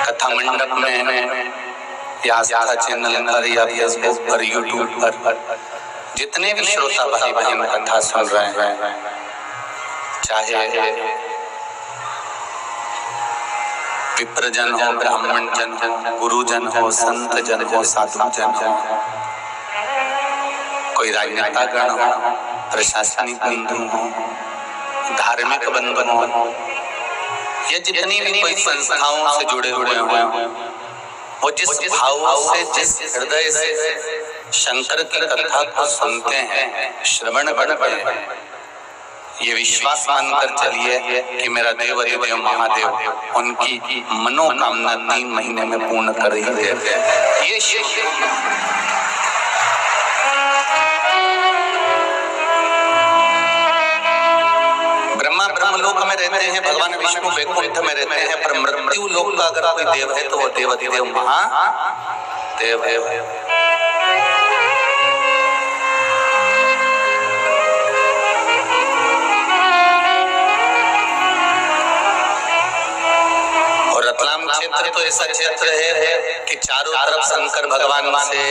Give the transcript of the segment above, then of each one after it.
कथा मंडप में या आस्था चैनल पर या फेसबुक पर, यूट्यूब पर जितने भी श्रोता भाई बहन कथा सुन रहे हैं, चाहे विप्रजन हो, ब्राह्मण जन हो, गुरुजन हो, संत जन हो, साधु जन हो, कोई राजनेता गण हो, प्रशासनिक बंधु हो, धार्मिक बंधु हो, ये जितनी भी कोई संस्थाओं से जुड़े हुए हो, वो जिस भाव से, जिस हृदय से शंकर की कथा को सुनते हैं, श्रवण करते हैं, ये विश्वास मानकर चलिए कि मेरा देव देव महादेव उनकी मनोकामना 3 महीने में पूर्ण कर ही देते हैं। ये ब्रह्मलोक में रहते हैं, भगवान विष्णु वैकुंठ में रहते हैं, पर मृत्यु लोक का अगर कोई देव है तो वो देव देव महादेव है। और रतलाम क्षेत्र तो ऐसा क्षेत्र है कि चारों तरफ शंकर भगवान से,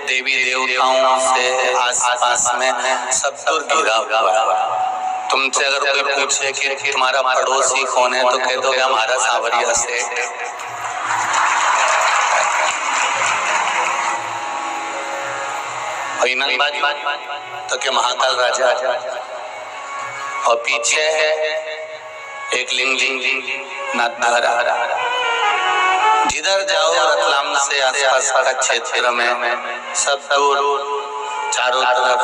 देवी देवताओं से आसपास में सब दूर घिरा हुआ है। तुमसे अगर कोई पूछे कि तुम्हारा पड़ोसी कौन है तो कह दोगे हमारा सांवरिया सेठ। तो क्या महाकाल राजा, और पीछे एक लिंग नाथधारा। जिधर जाओ रतलाम से आसपास का क्षेत्र में सब दूर चारों तरफ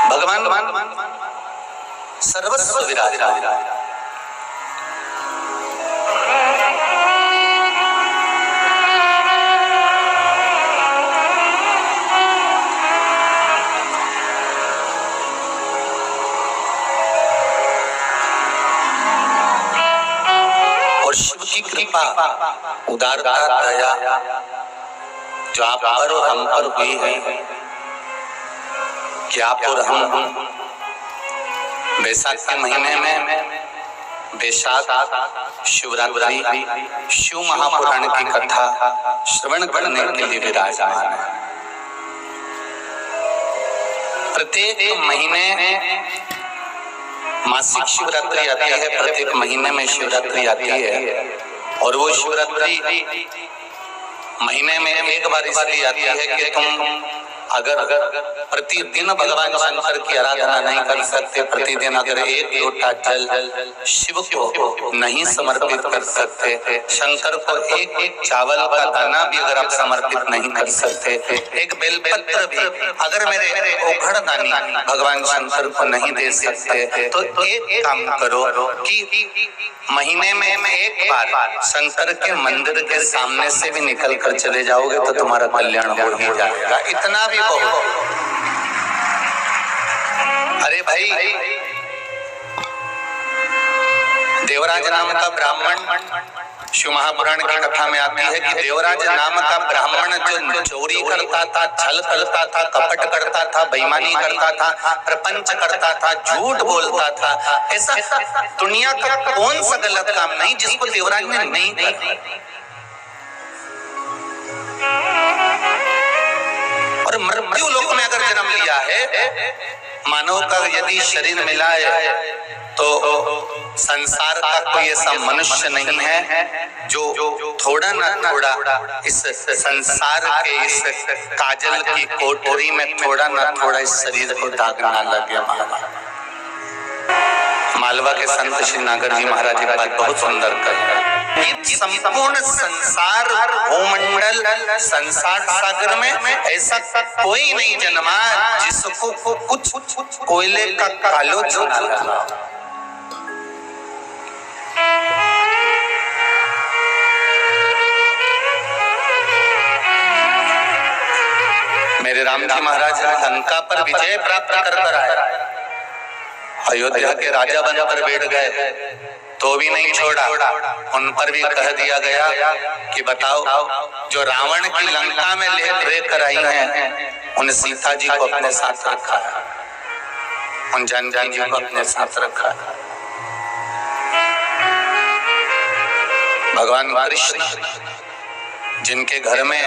भगवान सर्वस्व विराजमान। और शिव की कृपा, उदारता, दया जो आप पर और हम पर हुई है कि आप और हम बैसाख के महीने में बैसाख शिवरात्रि शिव महापुराण की कथा श्रवण करने के लिए विराजमान है। प्रत्येक महीने मासिक शिवरात्रि आती है, प्रत्येक महीने में शिवरात्रि आती है, और वो शिवरात्रि महीने में एक बार इसलिए आती है कि तुम अगर प्रतिदिन भगवान शंकर की आराधना नहीं कर सकते, प्रतिदिन अगर एक लोटा जल शिव को नहीं समर्पित कर सकते, शंकर को एक चावल का दाना भी अगर आप समर्पित नहीं कर सकते, एक बेलपत्र भी अगर मेरे औघड़दानी भगवान शंकर को नहीं दे सकते, तो एक काम करो कि महीने में एक बार शंकर के मंदिर के सामने से भी निकल कर चले जाओगे तो तुम्हारा कल्याण हो ही जाएगा। इतना भी बहुत। अरे भाई, देवराज नाम का ब्राह्मण शिव महापुराण की कथा में आती है कि देवराज नाम का ब्राह्मण जो चोरी करता था, छल करता था, कपट करता था, बेईमानी करता था, प्रपंच करता था, झूठ बोलता था, ऐसा दुनिया का कौन सा गलत काम नहीं जिसको देवराज ने नहीं किया। और मृत्यु लोक में अगर जन्म लिया है, मानव का यदि शरीर मिला है तो संसार का कोई ऐसा मनुष्य नहीं है जो थोड़ा ना थोड़ा इस संसार के इस काजल की कोठरी में थोड़ा ना थोड़ा इस शरीर को दागना लगे। मालवा के संत श्री नागर जी महाराज की बात बहुत सुंदर कर, संपूर्ण संसार भूमंडल संसार सागर में ऐसा कोई नहीं जन्मा जिसको कुछ कोयले का कालो छुड़ा लगा। मेरे राम जी महाराज लंका पर विजय प्राप्त कर आए, अयोध्या के राजा बनकर बैठ गए तो भी नहीं छोड़ा। उन पर भी कह दिया गया कि बताओ, जो रावण की लंका में लेकर आई हैं, उन सीता जी को अपने साथ रखा है, उन जानकी जी को अपने साथ रखा है। भगवान कृष्ण जिनके घर में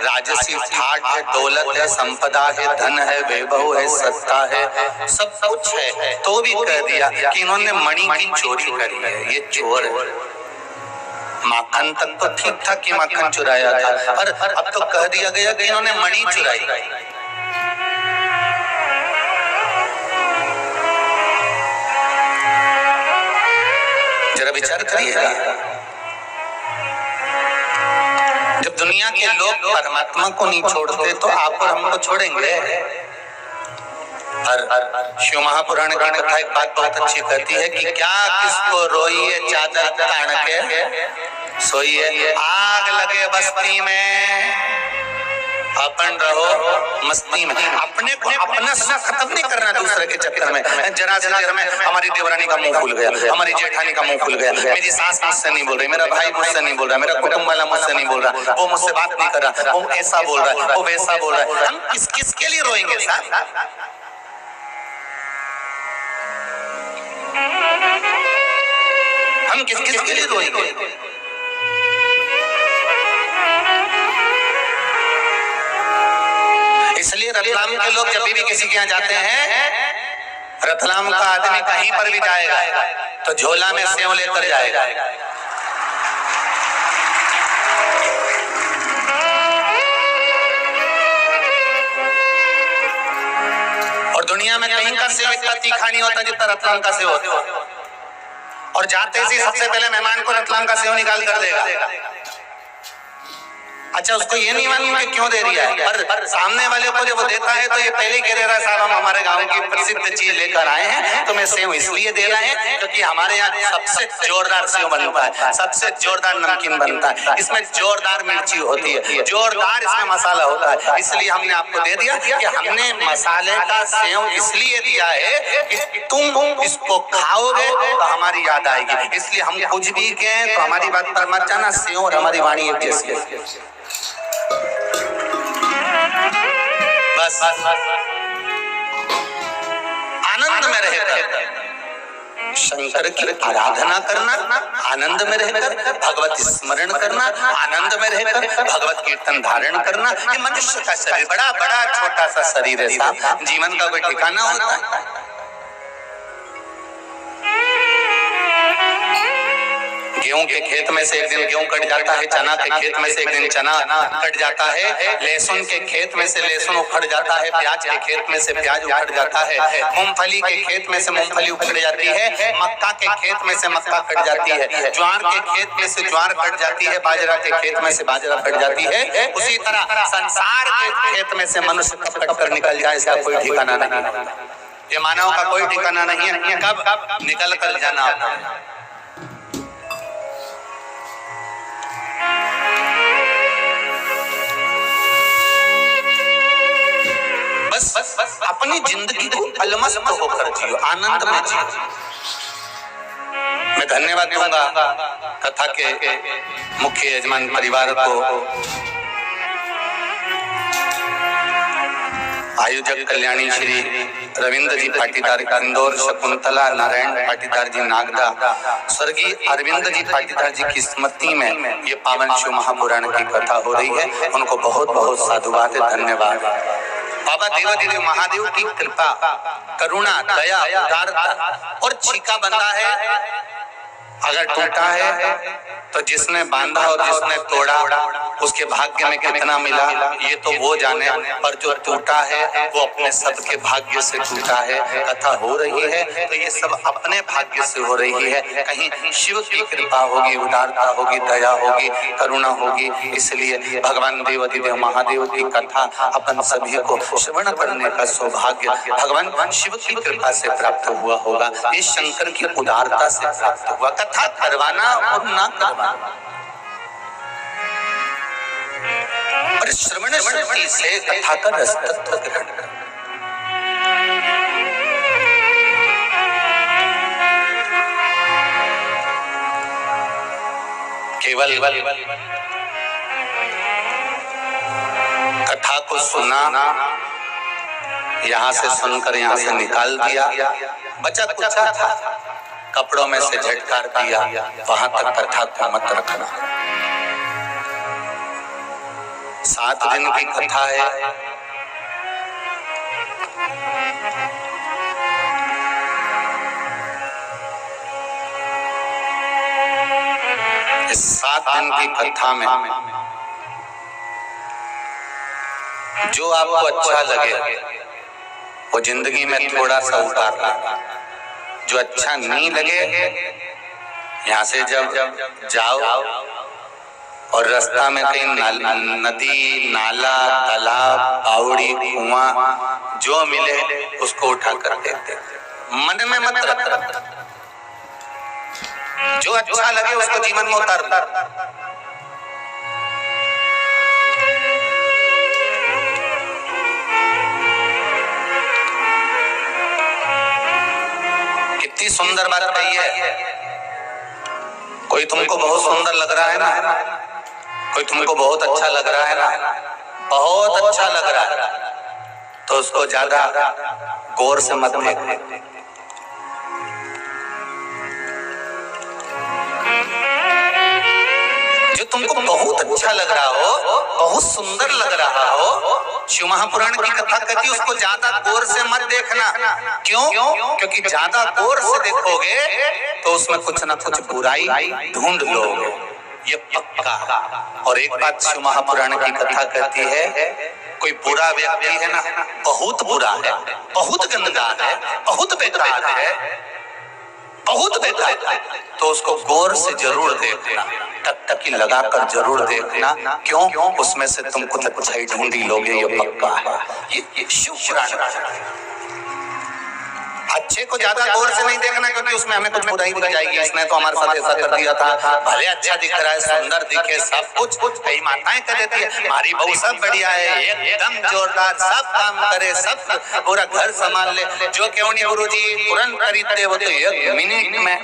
राजसी ठाट है, दौलत है, संपदा है, धन है, वैभव है, सत्ता है, सब कुछ है, तो भी कह दिया कि इन्होंने मणि की चोरी करी है, ये चोर है। माखन तक तो ठीक था कि माखन चुराया था, पर अब तो कह दिया गया कि इन्होंने मणि चुराई। जरा विचार करिएगा, जब दुनिया के लोग परमात्मा को नहीं छोड़ते तो आप और हम को छोड़ेंगे। शिव महापुराण की कथा एक बात बहुत अच्छी कहती है कि क्या किसको रोइए चादर तान के सोइए, आग लगे बस्ती में अपन रहो मस्ती में। अपने को अपना सुख खत्म नहीं करना दूसरे के चक्कर में। जरा से देर में हमारी देवरानी का मुंह खुल गया, हमारी जेठानी का मुंह खुल गया, मेरी सास मुझसे नहीं बोल रही, मेरा भाई मुझसे नहीं बोल रहा, मेरा कुटुंब वाला मुझसे नहीं बोल रहा, वो मुझसे बात नहीं कर रहा, वो ऐसा बोल रहा है, वो वैसा बोल रहा है। हम किसके लिए रोएंगे साहब? हम किसके लिए रोएंगे? इसलिए रतलाम के लोग जब भी किसी के यहाँ जाते हैं, रतलाम का आदमी कहीं पर भी जाएगा तो झोला में सेव लेकर जाएगा। और दुनिया में कहीं का सेव इतना तीखा नहीं होता जितना रतलाम का सेव होता है। और जाते ही सबसे पहले मेहमान को रतलाम का सेव निकाल कर देगा। अच्छा, उसको ये नहीं मालूम है क्यों दे रही है, पर सामने वाले को जब वो देता है तो ये पहले ही कह दे रहा है, साहब हम हमारे गांव की प्रसिद्ध चीज लेकर आए हैं, तो मैं सेव इसलिए दे रहे हैं क्योंकि हमारे यहाँ सबसे जोरदार सेव बनता है, सबसे जोरदार नमकीन बनता है, इसमें जोरदार मिर्ची होती है, जोरदार इसमें मसाला होता है, इसलिए हमने आपको दे दिया कि हमने मसाले का सेव इसलिए दिया है कि तुम इसको खाओगे तो हमारी याद आएगी। इसलिए हम कुछ भी कहें तो हमारी बात पर मत जाना, सेव और हमारी वाणी एक जैसी है। बस आनंद में रहकर शंकर की आराधना करना, आनंद में रहकर भगवत स्मरण करना, आनंद में रहकर भगवत कीर्तन धारण करना। ये मनुष्य का शरीर बड़ा बड़ा छोटा सा शरीर है साहब, जीवन का कोई ठिकाना होता है? गेहूं के खेत में से एक दिन गेहूं कट जाता है, चना के खेत में से एक दिन चना कट जाता है, लहसुन के खेत में से लहसुन उखड़ जाता है, प्याज के खेत में से प्याज उखड़ जाता है, मूंगफली के खेत में से मूंगफली उखड़ जाती है, मक्का के खेत में से मक्का कट जाती है, ज्वार के खेत में से ज्वार कट जाती है, बाजरा के खेत में से बाजरा कट जाती है। उसी तरह संसार के खेत में से मनुष्य कब कट कर निकल जाए इसका कोई ठिकाना नहीं। ये मानव का कोई ठिकाना नहीं है, कब निकल कर जाना होता है। बस अपनी जिंदगी को अलमस्त होकर जियो, आनंद में जियो। मैं धन्यवाद दूंगा कथा के मुख्य यजमान परिवार को, आयोजक कल्याणी श्री रविंद्र जी पाटीदार इंदौर, शकुंतला नारायण पाटीदार जी नागदा, स्वर्गीय अरविंद जी पाटीदार जी की स्मृति में ये पावन शिव महापुराण की कथा हो रही है। उनको बहुत बहुत साधुवाद, धन्यवाद। बाबा देवादिदेव महादेव की कृपा, करुणा, दया, उदारता और छीका बंधा है, अगर टूटा है तो जिसने बांधा और जिसने तोड़ा उसके भाग्य में कितना मिला ये तो वो जाने, पर जो टूटा है वो अपने सबके भाग्य से टूटा है। कथा हो रही है तो ये सब अपने भाग्य से हो रही है, कहीं शिव की कृपा होगी, उदारता होगी, दया होगी, करुणा होगी। इसलिए भगवान देवादिदेव महादेव की कथा अपन सभी को श्रवण करने का सौभाग्य भगवान शिव की कृपा से प्राप्त हुआ होगा, ये शंकर की उदारता से प्राप्त हुआ। कथा करवाना और ना करवाना और श्रवण शक्ति से कथा का रस तत्व ग्रहण करना। केवल कथा को सुना, यहाँ से सुनकर यहाँ से निकाल दिया, बचा कुचा था, कपड़ों में से झटकार दिया, वहां तक कथा को मत रखना। 7 दिन की कथा है। इस 7 दिन की कथा में जो आपको अच्छा लगे वो जिंदगी में थोड़ा सा उतार ला। जो अच्छा नहीं लगे, यहाँ से जब जाओ और रास्ता में कहीं नदी, नाला, तालाब, बावड़ी, कुआं जो मिले उसको उठा कर देते। मन में मत रख, जो अच्छा लगे उसको जीवन में उतार। कितनी सुंदर बात कही है। कोई तुमको बहुत सुंदर लग रहा है ना, कोई तुमको बहुत अच्छा लग रहा है ना, बहुत अच्छा लग रहा है, तो उसको ज्यादा गौर से मत देखो। जो तुमको बहुत अच्छा लग रहा हो, बहुत सुंदर लग रहा हो, शिव महापुराण की कथा कहती है उसको ज्यादा गौर से मत देखना। क्यों? क्योंकि ज्यादा गौर से देखोगे तो उसमें कुछ ना कुछ बुराई ढूंढ लोगे, ये पक्का। और एक बात शिव महापुराण की कथा कहती है, कोई बुरा व्यक्ति है ना, बहुत बुरा है, बहुत गंदा है, बहुत बेकार है, बहुत बेकार, तो उसको गौर से जरूर देखना, टकटकी लगाकर जरूर देखना। क्यों? उसमें से तुम कुछ अच्छाई ढूंढी लोगे, ये पक्का है। ये शिव पुराण। अच्छे को ज्यादा गौर से नहीं देखना, क्योंकि उसमें हमें कुछ बुराई दिख जाएगी। इसने तो हमारे साथ ऐसा कर दिया था, भले अच्छा दिख रहा है, सुंदर दिखे, सब कुछ। कई माताएं कह देती है हमारी बहू सब बढ़िया है, एकदम जोरदार, सब काम करे, सब पूरा घर संभाल ले। जो क्यों नहीं गुरुजी तुरंत खरीदते हो तो 1 मिनट में।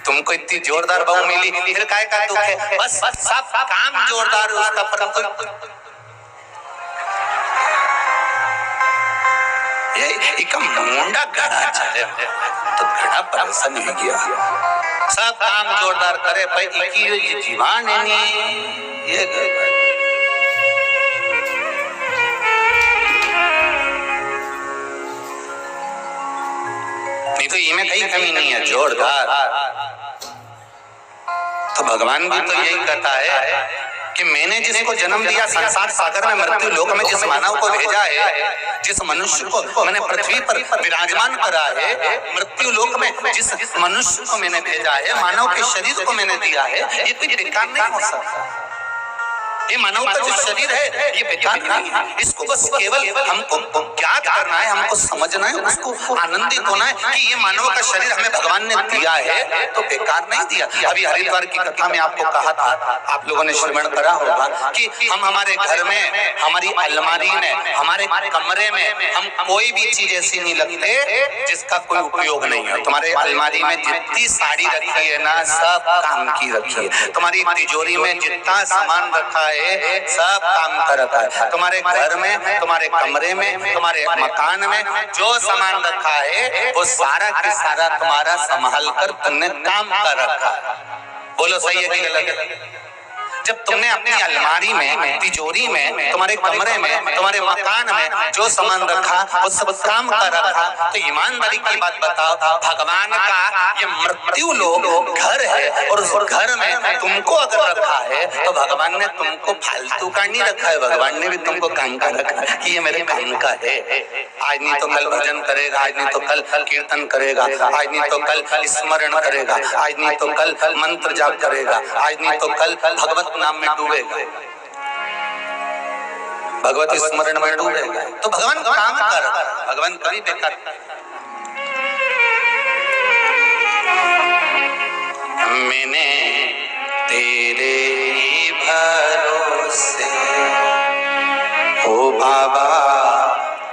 तुमको इतनी जोरदार बहू मिली, फिर काय का दुख है? बस सब काम जोरदार है उसका, परंतु मुंडा घड़ा चले तो घड़ा परेशान नहीं किया। सब काम जोरदार करे, ये जीवान है नहीं, ये नहीं तो इनमें कहीं कमी नहीं है, जोरदार। तो भगवान भी तो यही कहता है कि मैंने जिसको जन्म दिया संसार सागर में, मृत्यु लोक में जिस मानव को भेजा है, जिस मनुष्य को मैंने पृथ्वी पर विराजमान करा है, मृत्यु लोक में जिस मनुष्य को मैंने भेजा है, मानव के शरीर को मैंने दिया है, ये कोई बेकार नहीं हो सकता। ये मानव का जो शरीर है ये बेकार नहीं है। इसको बस केवल हमको ज्ञात करना है, हमको समझना है, उसको आनंदित होना है कि ये मानव का शरीर हमें भगवान ने दिया है, तो बेकार नहीं दिया। अभी हरिद्वार की कथा में आपको कहा था, आप लोगों ने श्रवण करा होगा कि हम हमारे घर में, हमारी अलमारी में, हमारे कमरे में हम कोई भी चीज ऐसी नहीं रखते जिसका कोई उपयोग नहीं है। तुम्हारे अलमारी में जितनी साड़ी रखी है ना, सब काम की रखी है। तुम्हारी तिजोरी में जितना सामान रखा है सब काम का रखा है। तुम्हारे घर में, तुम्हारे कमरे में, तुम्हारे मकान में जो सामान रखा है वो सारा की सारा तुम्हारा संभाल कर तुमने काम का रखा है। बोलो सही है कि गलत? जब तुमने अपनी अलमारी में, तिजोरी में, तुम्हारे कमरे में, तुम्हारे मकान में जो सामान रखा वो सब काम का रखा, तो ईमानदारी की बात बताओ, भगवान का ये मृत्यु लोक घर है और उस घर में तुमको अगर रखा है तो भगवान ने तुमको फालतू का नहीं रखा है, भगवान ने भी तुमको काम का रखा है कि ये मेरे काम का है। आज नहीं तो कल भजन करेगा, आज नहीं तो कल कीर्तन करेगा, आज नहीं तो कल स्मरण करेगा, आज नहीं तो कल मंत्र जाप करेगा, आज नहीं तो कल भगवत नाम में डूबेगा, भगवत स्मरण में डूबेगा। तो भगवान काम कर, भगवान कभी बेकार। मैंने तेरे ही भरोसे, ओ बाबा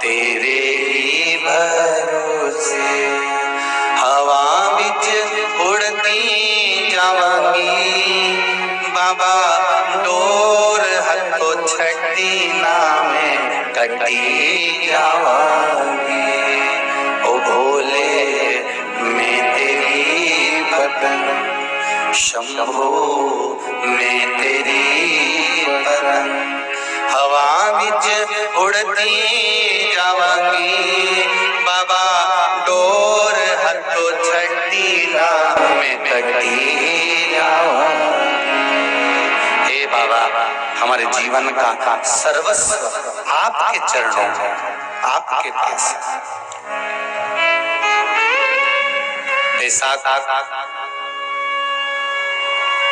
तेरे ही भरोसे, हवा बिच उड़ती जावांगी बाबा, डोर हथो छठी नामे कटी जावांगी। ओ भोले मैं तेरी बदन शंभो मैं तेरी बदन हवा विच उड़ती जावांगी बाबा डोर हथों छड़ी ना मैं कटी जावांगी। हे बाबा हमारे जीवन का सर्वस्व आपके चरणों में आपके पास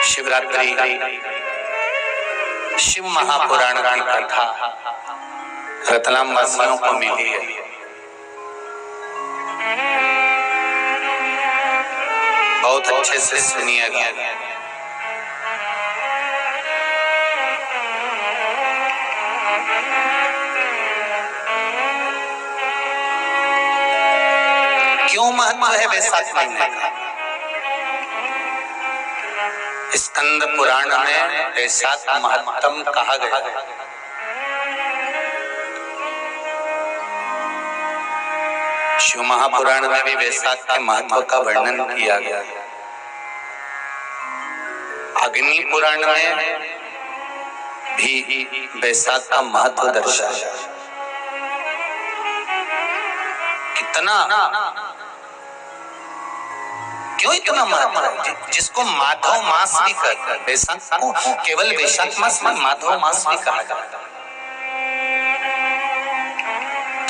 शिवरात्रि शिव महापुराण की कथा रतलाम वासियों को मिली है। बहुत अच्छे से सुनिए गया। क्यों महत्व है वैशाख महीने का? स्कंद पुराण में वैशाख महत्तम कहा गया है। शिव महापुराण में भी वैशाख के महत्व का वर्णन किया गया है। अग्नि पुराण में भी वैशाख का महत्व दर्शाया। कितना क्यों इतना महत्व है? जिसको माधव मास भी कहते हैं, वैशाख को केवल वैशाख मास में माधव मास भी कहा जाता है।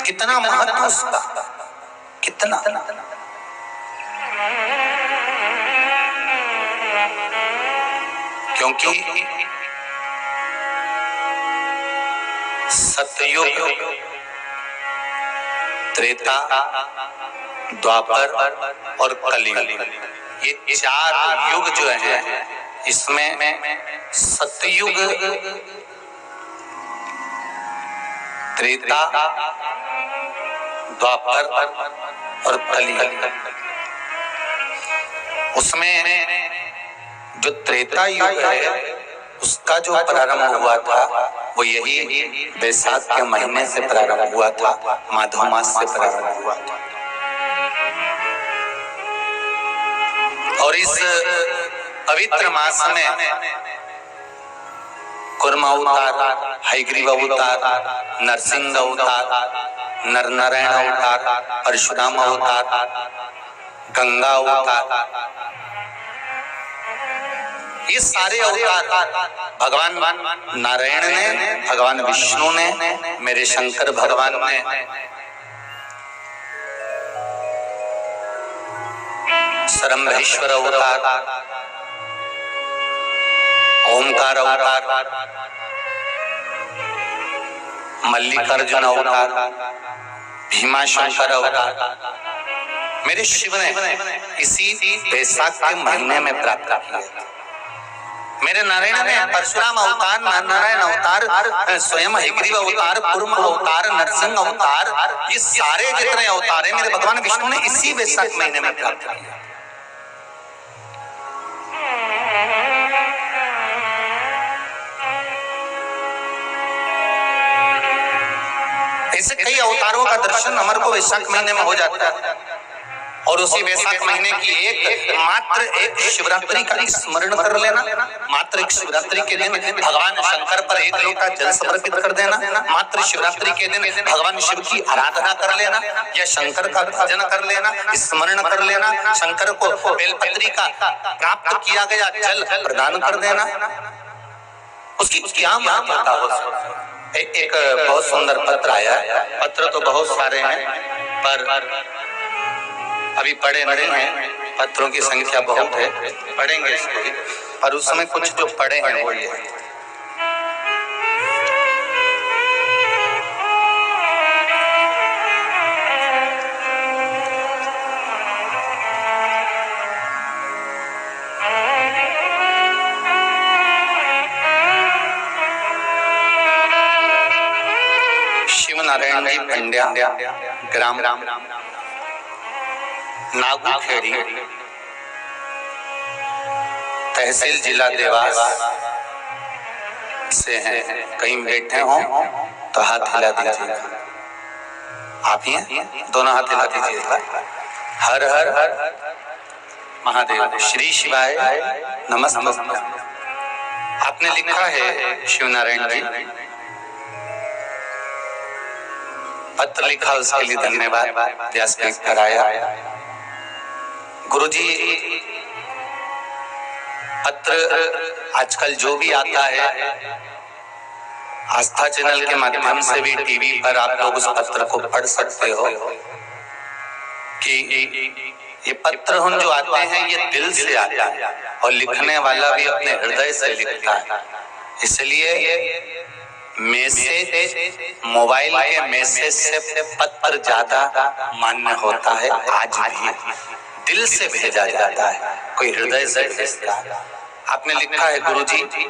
कितना महत्व उसका, कितना क्योंकि सतयुग त्रेता द्वापर और कलियुग ये चार युग जो है इसमें सतयुग त्रेता द्वापर और कलियुग उसमें जो त्रेता युग है उसका जो प्रारंभ हुआ था वो यही वैशाख के महीने से प्रारंभ हुआ था, माधव मास से प्रारंभ हुआ था। और इस पवित्र मास में कुर्म अवतार, हयग्रीव अवतार, नरसिंह अवतार, नर नारायण अवतार, परशुराम अवतार, गंगा अवतार, ये सारे अवतार भगवान नारायण ने, भगवान विष्णु ने, मेरे शंकर भगवान ने सरम्भेश्वर अवतार, ओमकार अवतार, मल्लिकार्जुन अवतार, भीमाशंकर अवतार मेरे शिव ने इसी वैशाख के महीने में प्राप्त किया। मेरे नारायण ने परशुराम अवतार, नारायण अवतार, स्वयं हयग्रीव अवतार, कुर्म अवतार, नरसिंह अवतार, ये सारे जितने अवतार हैं मेरे भगवान विष्णु ने इसी वैशाख महीने में प्राप्त किया। ऐसे कई अवतारों का दर्शन हमारे को वैशाख महीने में हो जाता है। और उसी वैशाख महीने की मात्र एक शिवरात्रि का स्मरण कर लेना, मात्र एक शिवरात्रि के दिन भगवान शंकर पर एक लोटा जल समर्पित कर देना, मात्र शिवरात्रि के दिन भगवान शिव की आराधना कर लेना या शंकर का भजन कर लेना, स्मरण कर लेना, शंकर को बेलपत्री का प्राप्त किया गया जल प्रदान कर देना, उसकी क्या महत्ता हो सकती। एक बहुत सुंदर पत्र आया, पत्र तो बहुत सारे हैं पर अभी पढ़े नहीं हैं, पत्रों की संख्या बहुत है, पढ़ेंगे इसको भी, पर उस समय कुछ जो पढ़े हैं वो ये है। शिव नारायण जी पंड्या, ग्राम नागुखेड़ी, तहसील जिला देवास से हैं। कहीं बैठे हों तो हाथ हिला दीजिएगा। आप ही हैं? दोनों हाथ हिला दीजिएगा। हर हर महादेव। श्री शिवाय नमस्ते। आपने लिखा है शिवनारायण जी, पत्र लिखा, उसके लिए धन्यवाद। व्यासपीठ कराया। गुरुजी, पत्र आजकल जो भी आता है, आस्था चैनल के माध्यम से भी टीवी पर आप लोग उस पत्र को पढ़ सकते हो कि ये पत्र हम जो आते हैं ये दिल से आते हैं और लिखने वाला भी अपने हृदय से लिखता है। इसलिए मैसेज, मोबाइल के मैसेज से पत्र ज्यादा मान्य होता है। आज भी दिल से भेजा जाता है, कोई हृदय से भेजता है। आपने लिखा है, गुरुजी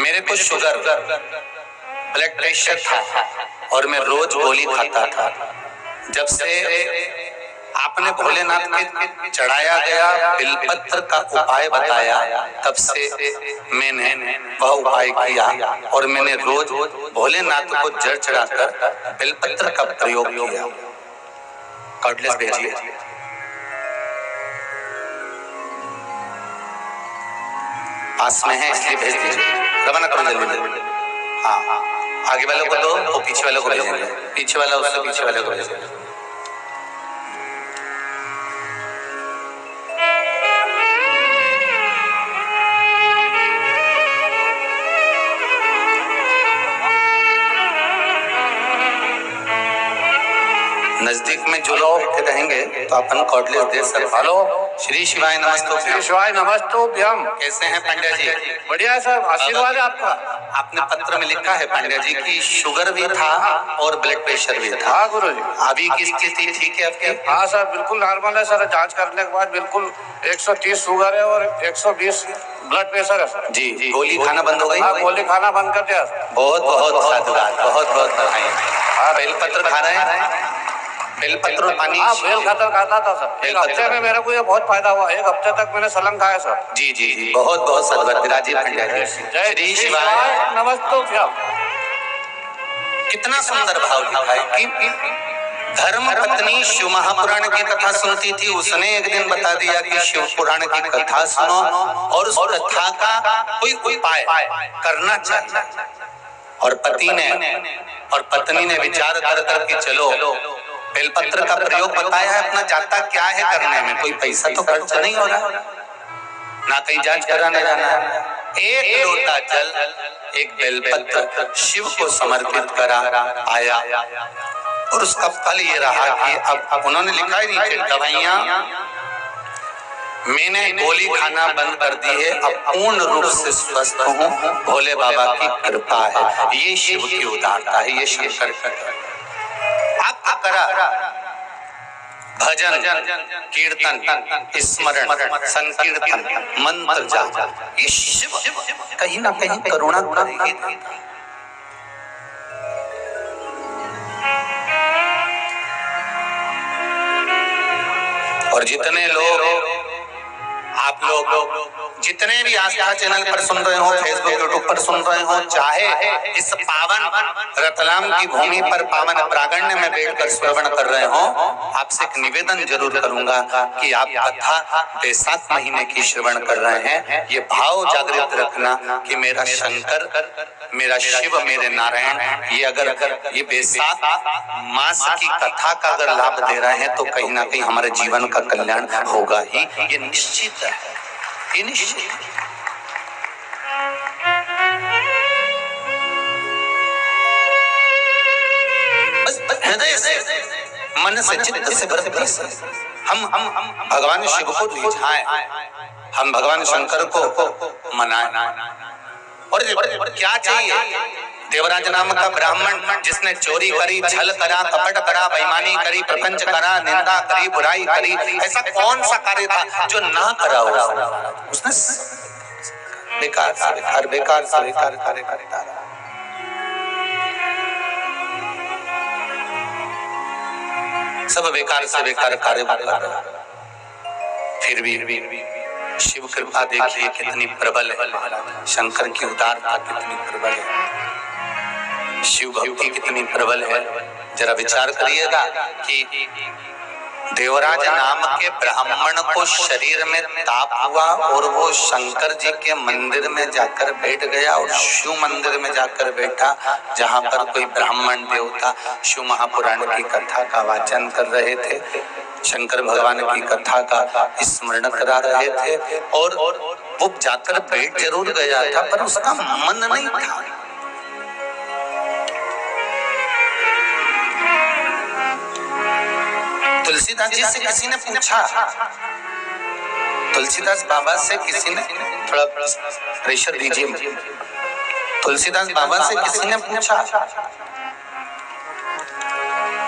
मेरे को शुगर, ब्लड प्रेशर था और मैं रोज गोली खाता था। जब से आपने भोलेनाथ के चढ़ाया गया बिलपत्र का उपाय बताया, तब से मैंने वह उपाय किया और मैंने रोज भोलेनाथ को जड़ चढ़ाकर बिलपत्र का प्रयोग किया। कार्डलेस भेजिए। पास में है इसलिए भेज दीजिए। रवाना करो जल्दी। हाँ, आगे वालों को दो तो पीछे वालों को भेजेंगे, पीछे वाला उससे पीछे वाले को भेजेंगे। नजदीक में जो लोग रहेंगे तो अपन कॉर्डलेस दे सकते। हेलो, श्री शिवाय नमस्ते। श्री शिवाय नमस्तुभ्यम। कैसे हैं पांड्या जी? बढ़िया है सर, आशीर्वाद है आपका। आपने पत्र में लिखा है पांड्या जी की शुगर भी था और ब्लड प्रेशर भी था। हाँ गुरु जी। अभी की स्थिति ठीक है आपकी? हाँ सर, बिल्कुल नॉर्मल है सर। जांच करने के बाद बिल्कुल 130 शुगर है और 120 ब्लड प्रेशर है सर। जी, गोली खाना बंद हो गई? हाँ, गोली खाना बंद कर दिया सर। बहुत बहुत साधुवाद, बहुत बहुत बधाई। बेलपत्र खा रहे हैं? बेलपत्र और पानी? हाँ, बेलपत्र खाता था सर। एक हफ्ते में मेरे को ये बहुत फायदा हुआ। एक हफ्ते तक मैंने सलंग खाया सर। जी जी जी, बहुत बहुत साधुवाद। राजीव पांड्या जी, श्री शिवाय नमस्तुभ्यम। कितना सुंदर भाव लिखा है कि धर्म पत्नी शिव महापुराण की कथा सुनती थी। उसने एक दिन बता दिया कि शिव पुराण की कथा सुनो और उस कथा का कोई उपाय करना चाहिए। और पति ने और पत्नी ने विचार कर करके चलो बेलपत्र का प्रयोग बताया है। अपना जाता क्या है करने में, कोई पैसा तो खर्च नहीं हो रहा, ना कहीं जांच कराने जाना है। एक लोटा जल, एक बेलपत्र शिव को समर्पित करा, आया और उसका फल ये रहा कि अब उन्होंने लिखा ही नीचे, दवाइयां मैंने गोली खाना बंद कर दी है, अब पूर्ण रूप से स्वस्थ हूँ, भोले बाबा की कृपा है। ये शिव की उदारता है, ये शंकर की। आपका करा भजन, कीर्तन, स्मरण, संकीर्तन, मंत्र जाप, ये शिव कहीं ना कहीं करुणा करेगी। और जितने लोग आप लोग जितने भी आस्था चैनल पर सुन रहे हो, फेसबुक यूट्यूब पर सुन रहे हो, चाहे इस पावन रतलाम की भूमि पर पावन प्रांगण में बैठकर श्रवण कर रहे हो, आपसे एक निवेदन जरूर करूंगा कि आप कथा बैसाख महीने की श्रवण कर रहे हैं, ये भाव जागृत रखना कि मेरा शंकर, मेरा शिव, मेरे नारायण, ये अगर ये बैसाख मास की कथा का अगर लाभ दे रहे हैं तो कहीं ना कहीं हमारे जीवन का कल्याण होगा ही, ये निश्चित है, ये निश्चित। बस हृदय से, मन से, चित्त से, वृत्ति से हम भगवान शिव को रिझाएं, हम भगवान शंकर को मनाएं। और क्या चाहिए? देवराज नाम का ब्राह्मण जिसने चोरी करी, छल करा, कपट करा, बेईमानी करी, प्रपंच करा, निंदा करी, बुराई करी, ऐसा कौन सा कार्य था जो ना करा उसने? बेकार से बेकार, बेकार से बेकार कार्य करता रहा। सब बेकार से बेकार कार्य कर रहा, फिर भी शिव कृपा देखिए कितनी प्रबल है, शंकर की उदारता कितनी प्रबल है, शिव भक्ति कितनी प्रबल है। जरा विचार करिएगा कि देवराज नाम के ब्राह्मण को शरीर में ताप हुआ और वो शंकर जी के मंदिर में जाकर बैठ गया और शिव मंदिर में जाकर बैठा, जहाँ पर कोई ब्राह्मण देवता शिव महापुराण की कथा का वाचन कर रहे थे, शंकर भगवान की कथा का स्मरण करा रहे थे। और वो जाकर बैठ जरूर गया था पर उसका मन नहीं था। तुलसीदास जी से किसी ने पूछा, तुलसीदास बाबा से किसी ने, थोड़ा प्रेशर दीजिए, तुलसीदास बाबा से किसी ने पूछा,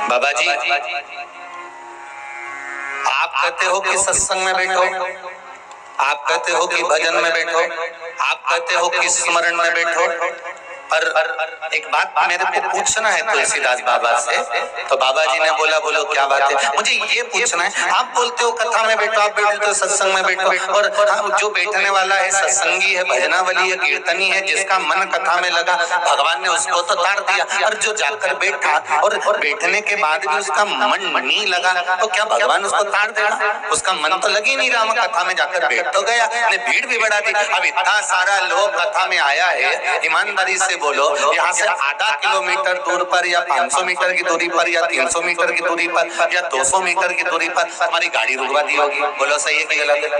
बाबा जी आप कहते हो कि सत्संग में बैठो, आप कहते हो कि भजन में बैठो, आप कहते हो कि स्मरण में बैठो, पर एक बात मेरे को पूछना है तुलसीदास बाबा से। तो बाबा जी ने बोला, बोलो क्या बात है? मुझे ये पूछना है, आप बोलते हो कथा में बैठो, आप बोलते हो सत्संग में बैठो, और जो बैठने वाला है सत्संगी है, भजनावली है, कीर्तनी है, जिसका मन कथा में लगा, भगवान ने उसको तो तार दिया, और जो जाकर बैठा और बैठने के बाद भी उसका मन नहीं लगा, तो क्या भगवान उसको तार देगा? उसका मन तो लग ही नहीं रहा, कथा में जाकर बैठ तो गया, ने भीड़ भी बढ़ा दी। अब इतना सारा लोग कथा में आया है, ईमानदारी से बोलो, यहाँ से आधा किलोमीटर दूर पर या 500 मीटर की दूरी पर या 300 मीटर की दूरी पर या 200 मीटर की दूरी पर हमारी गाड़ी रुकवा दी होगी? बोलो सही है कि गलत है?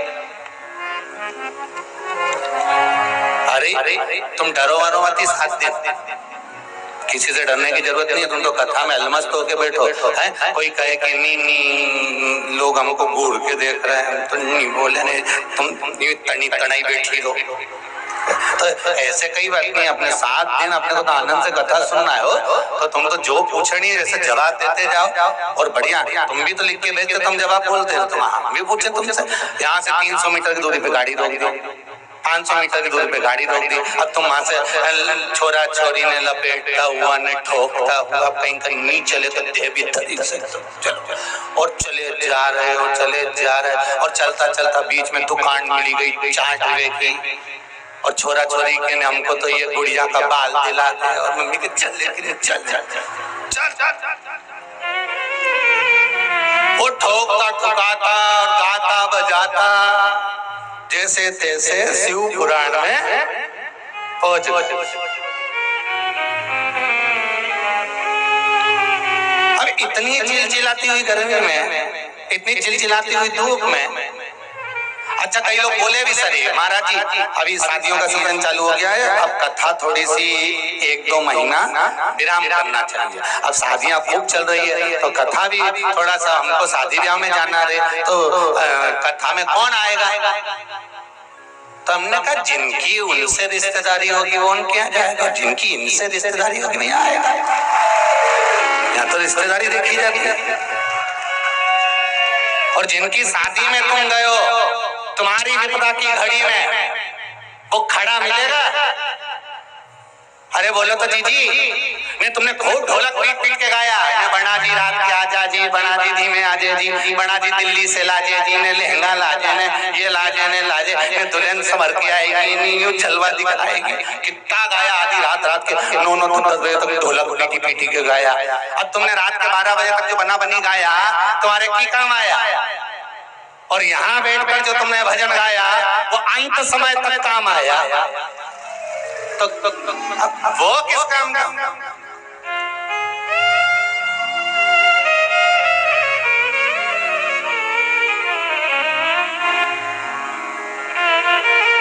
अरे तुम डरो वरो मत इस हाथ दिन, किसी से डरने की जरूरत नहीं है, तुम तो कथा में अलमस्त होके बैठो। है कोई कहे कि नहीं लोग हमको घूर के देख रहे हैं, तो नहीं बोले नहीं, तुम तनी तनाई बैठी हो, तो ऐसे कई बात नहीं। अपने 7 दिन अपने को तो आनंद से कथा सुनना है हो, तो तुम तो जो पूछनी है जैसे जवाब देते जाओ, और बढ़िया तुम भी तो लिख के भेजते, तुम जवाब बोलते हो, तुम हम भी पूछे तुमसे। यहाँ से 300 मीटर की दूरी पे गाड़ी रोक दी, 500 मीटर की दूरी पे गाड़ी रोक दी, अब तुम वहां से छोरा छोरी ने लपेटता हुआ ने ठोकता हुआ कहीं कहीं नहीं चले तो देवी से चलो, और चले जा रहे हो, चले जा रहे, और चलता चलता बीच में दुकान मिली गई चाट की, और छोरा छोरी के ने हमको तो ये गुड़िया का बाल दिला दे, और मम्मी के चल लेकिन चल चल चल चल, वो ठोकता ठुकाता और गाता बजाता जैसे तैसे शिव पुराण में पहुंच गए। अब इतनी चिलचिलाती हुई गर्मी में, इतनी चिलचिलाती हुई धूप में, अच्छा कई लोग बोले भी सर महाराज जी अभी शादियों का सीजन चालू हो गया है, अब कथा थोड़ी सी 1-2 महीना विराम करना चाहिए, अब शादियां खूब चल रही है तो कथा भी थोड़ा सा, हमको शादी ब्याह में जाना है तो कथा में कौन आएगा? तो हमने कहा जिनकी उनसे रिश्तेदारी होगी वो उनके यहाँ जाएगा, जिनकी इनसे रिश्तेदारी होगी नहीं आएगा। यहाँ तो रिश्तेदारी देखी जाती है, और जिनकी शादी में तुम गए हो, तुम्हारी विपदा की घड़ी में वो खड़ा मिलेगा? अरे बोलो तो जीजी, मैं तुमने खूब ढोलक पीट पीट के गाया, मैं बना जी रात के आजा जी, बना जी धीमे आजे जी, बना जी दिल्ली से लाजे जी, ने लहंगा लाजे ने ये लाजे ने लाजे, मैं दुल्हन संभर के आएगी, नहीं यूं जलवा दिखाएगी, कितना गाया आधी रात रात के 9-9 10 बजे तक ढोलक पीटी पीटी के गाया। अब तुमने रात के 12 बजे तक जो बना बनी गाया तुम्हारे की काम आया? और यहाँ बैठकर जो तुमने भजन गाया वो अंत समय तक काम आया, तो वो किस काम का?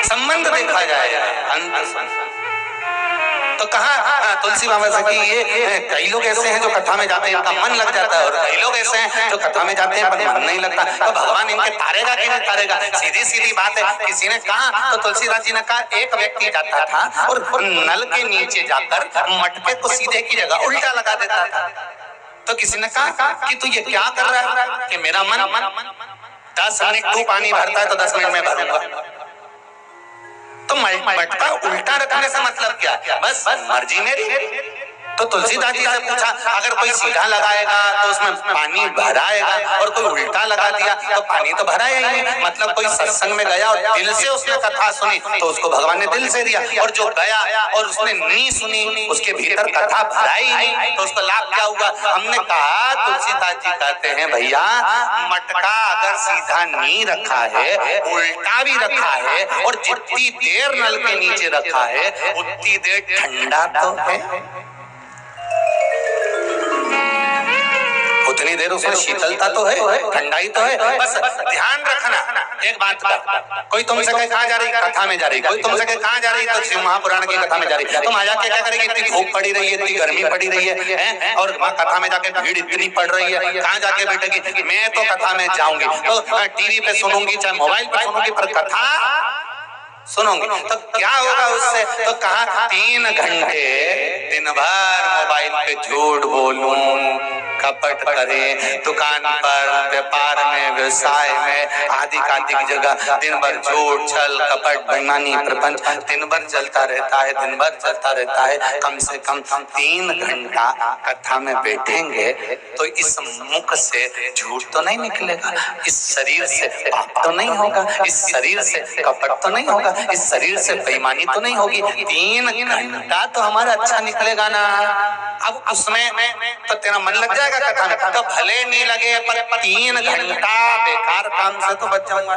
संबंध देखा जाए अंत। तो कहा तुलसी बाबा से कि ये कई लोग ऐसे हैं जो कथा में जाते हैं इनका मन लग जाता है, और कई लोग ऐसे हैं जो कथा में जाते हैं पर मन नहीं लगता, तो भगवान इनके तारेगा कि नहीं तारेगा? सीधी सीधी बात है। किसी ने कहा, तो तुलसीदास जी ने कहा, एक व्यक्ति जाता था और नल के नीचे जाकर मटके को सीधे की जगह उल्टा लगा देता था। तो किसी ने कहा कि तू ये क्या कर रहा है? कि मेरा मन 10 मिनट तू पानी भरता है तो 10 मिनट में भरूंगा। तो मटका उल्टा रखने से मतलब क्या? बस मर्जी मेरी, तो तुलसीदास जी से पूछा, अगर कोई सीधा लगाएगा तो उसमें पानी भराएगा और कोई उल्टा लगा दिया तो पानी तो भराया ही नहीं। मतलब कोई सत्संग में गया और दिल से उसने कथा सुनी तो उसको भगवान ने दिल से दिया, और जो गया और उसने नहीं सुनी, उसके भीतर कथा भराई नहीं, तो उसको लाभ क्या हुआ? हमने कहा तुलसीदास जी कहते हैं, भैया मटका अगर सीधा नहीं रखा है, उल्टा भी रखा है, और जितनी देर नल के नीचे रखा है उतनी देर ठंडा तो है, उतनी देर उसमें शीतलता तो है, ठंडाई तो है। बस ध्यान रखना एक बात का, कोई तुमसे कहे कहाँ जा रही, कथा में जा रही, कोई तुमसे कहे कहाँ जा रही, तो शिव महापुराण की कथा में जा रही। तुम आ जाके क्या करेगी? इतनी धूप पड़ी रही है, इतनी गर्मी पड़ी रही है, और वहाँ कथा में जाके भीड़ इतनी पड़ रही है, कहाँ जाके बैठेगी? मैं तो कथा में जाऊंगी, तो टीवी पे सुनूंगी, चाहे मोबाइल पे सुनूंगी, पर कथा सुनोगे तो क्या होगा उससे? तो कहा 3 घंटे दिन भर मोबाइल पे झूठ बोलूं, कपट करें, दुकान पर, व्यापार में, व्यवसाय में, आदि कादिक जगह दिन भर झूठ, छल, कपट, बेईमानी, प्रपंच दिन भर चलता रहता है, दिन भर चलता रहता है। कम से कम 3 घंटा कथा में बैठेंगे तो इस मुख से झूठ तो नहीं निकलेगा, इस शरीर से पाप तो नहीं होगा, इस शरीर से कपट तो नहीं होगा, इस शरीर से बेईमानी तो नहीं होगी। 3 घंटा तो हमारा अच्छा निकलेगा ना। अब उसमें तो तेरा मन लग जाएगा कथा में, तो भले नहीं लगे पर 3 घंटा बेकार काम से तो बच जाऊंगा।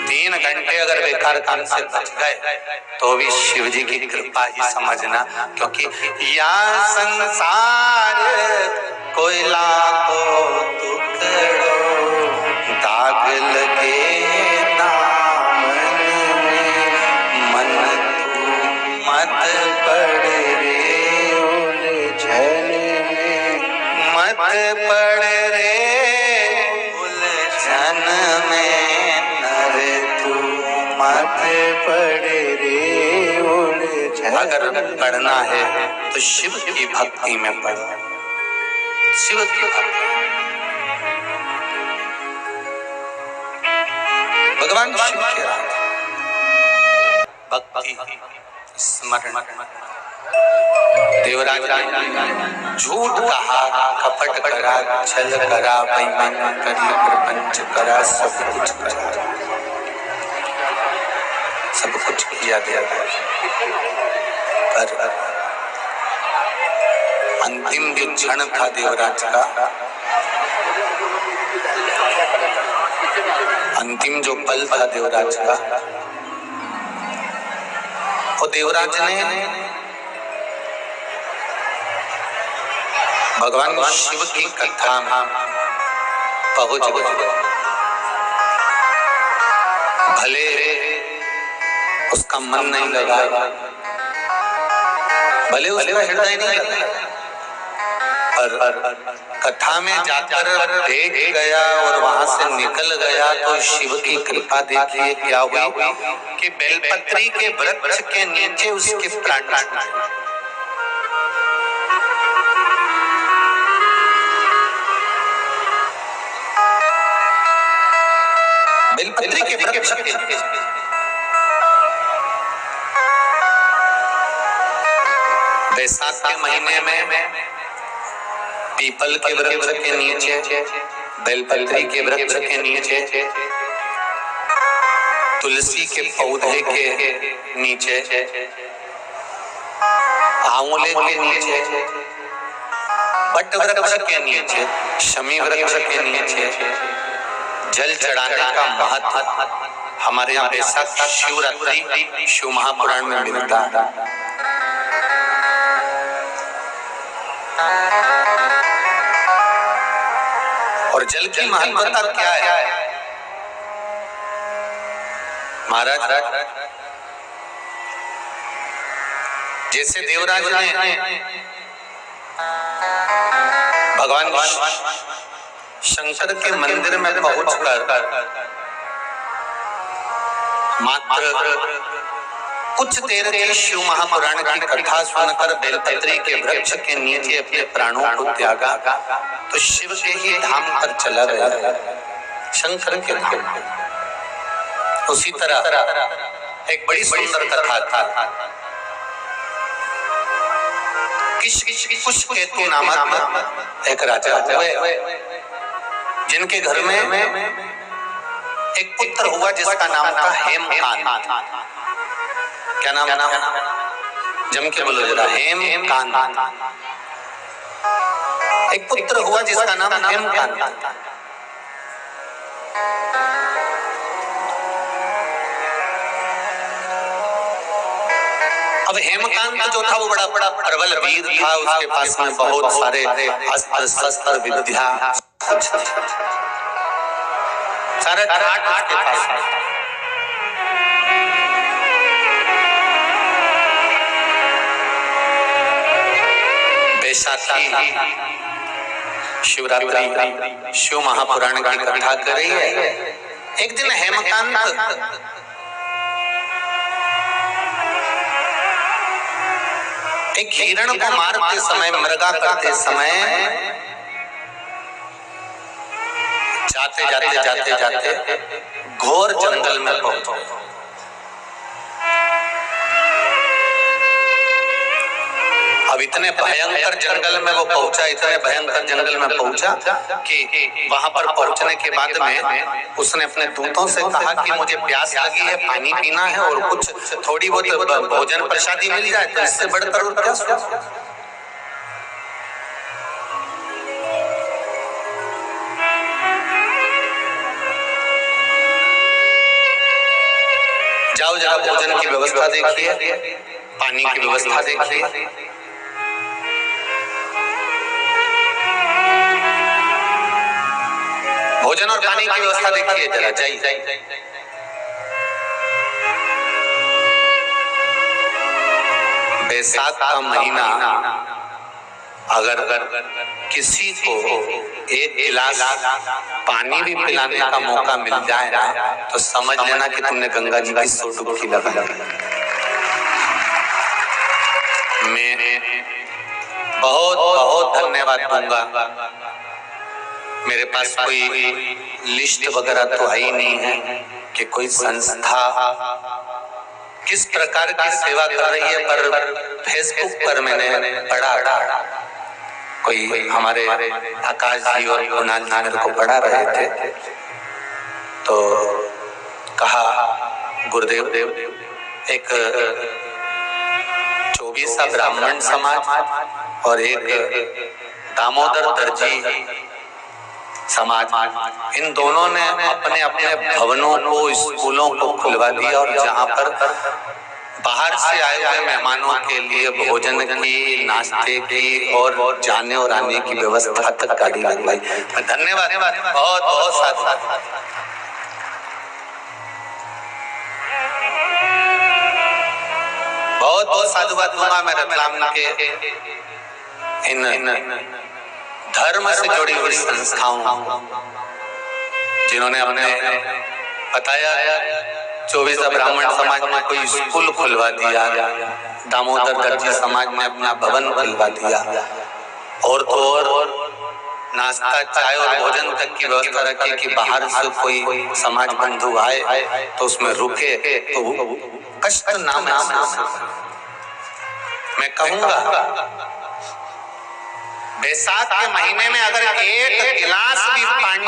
3 घंटे अगर बेकार काम से बच गए तो भी शिव जी की कृपा ही समझना, क्योंकि या संसार कोयला को टुकड़ो, दाग लगे दामन में, मन तू मत पड़ रे उलझन में, मत पड़ रे उलझन में, नर तू मत पड़ रे उलझन। अगर पढ़ना है तो शिव की भक्ति में पढ़ो, शिव की भक्ति, भगवान शिव के भक्ति स्मरण। देवराज ने झूठ कहा, कपट करा, छल करा, बेईमानी करी, प्रपंच करा, सब कुछ करा, सब कुछ किया गया, पर अंतिम जो क्षण था देवराज का, अंतिम जो पल था देवराज का, वो देवराज ने भगवान शिव की कथा में पहुंच गए। भले उसका मन नहीं लगा, भले उसका हृदय नहीं लगा, पर कथा में जाकर देख गया और वहां से निकल गया तो शिव की कृपा देखिए क्या हुई कि बेलपत्री के वृक्ष के नीचे उसके प्राण छूटे। बेलपत्री के वृक्ष के बैसाख के महीने में पीपल के वृक्ष के नीचे, बेलपत्री के वृक्ष के नीचे, तुलसी के पौधे के नीचे, आंवले के नीचे, बट वृक्ष के नीचे, शमी वृक्ष के नीचे जल चढ़ाने का महत्व हमारे यहाँ बैसाख शिवरात्रि शिव महापुराण में मिलता है। और जल की महत्वता क्या है महाराज? जैसे देवराज ने भगवान शंकर के मंदिर में पहुंचकर मात्र कुछ देर के शिव महापुराण की कथा सुनकर बेलपत्री के वृक्ष के नीचे अपने प्राणों को त्यागा तो शिव के ही धाम पर चला गया, शंकर के धाम। उसी तरह एक बड़ी सुंदर कथा था। कुशकेतु नामक एक राजा हुए, जिनके घर में एक पुत्र हुआ जिसका नाम था हेमकांत। क्या नाम था? जम के बोलो जरा, हेमकांत। एक पुत्र हुआ जिसका नाम हेमकांत। अब हेमकांत जो था वो बड़ा बड़ा प्रबल वीर था, उसके पास में बहुत सारे अस्त्र शस्त्र विद्या सारे ठाट उसके पास। बैसाखी शिवरात्रि शिव महापुराण की कथा कर रही है। एक दिन हेमकांत एक हिरण को मारते समय, मृगा करते समय जाते जाते जाते जाते घोर जंगल में पहुंचे। अब इतने भयंकर जंगल में वो पहुंचा, इतने भयंकर जंगल में पहुंचा कि वहां पर पहुंचने के बाद में उसने अपने दूतों से कहा कि मुझे प्यास लगी है, पानी पीना है और कुछ थोड़ी बहुत भोजन प्रसादी मिल जाए तो इससे बढ़कर और क्या। जाओ जरा भोजन की व्यवस्था देखिए, पानी की व्यवस्था देखिए। भोजन और पानी की व्यवस्था देखिए जरा, जाइए। बैसाख का महीना अगर किसी को एक गिलास पानी भी पिलाने का मौका मिल जाए ना, तो समझ लेना कि तुमने गंगा जी की सौ डुबकी लगा। मैं बहुत बहुत धन्यवाद दूंगा। मेरे पास कोई लिस्ट वगैरह तो है ही नहीं है कि कोई संस्था किस प्रकार की सेवा कर रही है, पर फेसबुक पर मैंने पढ़ा, कोई हमारे आकाश जी और कुणाल जी मेरे को पढ़ा रहे थे, तो कहा गुरुदेव एक 24 ब्राह्मण समाज और एक दामोदर दर्जी समाज, इन दोनों ने अपने अपने भवनों को, स्कूलों को खुलवा दिया और जहां पर बाहर से आए हुए मेहमानों के लिए भोजन की, नाश्ते की और जाने और आने की व्यवस्था तक गाड़ी लगवाई। धन्यवाद, बहुत बहुत साधुवाद। बहुत बहुत साधुवाद दूंगा मैं रतलाम के इन धर्म से जुड़ी हुई संस्थाओं, जिन्होंने अपने बताया 24 ब्राह्मण समाज में कोई स्कूल खुलवा दिया, दामोदर दर्जी समाज ने अपना भवन खुलवा दिया, और तो और नाश्ता, चाय और भोजन तक की व्यवस्था रखी कि बाहर से कोई समाज बंधु आए तो उसमें रुके तो कष्ट नाम मैं कहूंगा। बैसाख के महीने में अगर एक गिलास भी पानी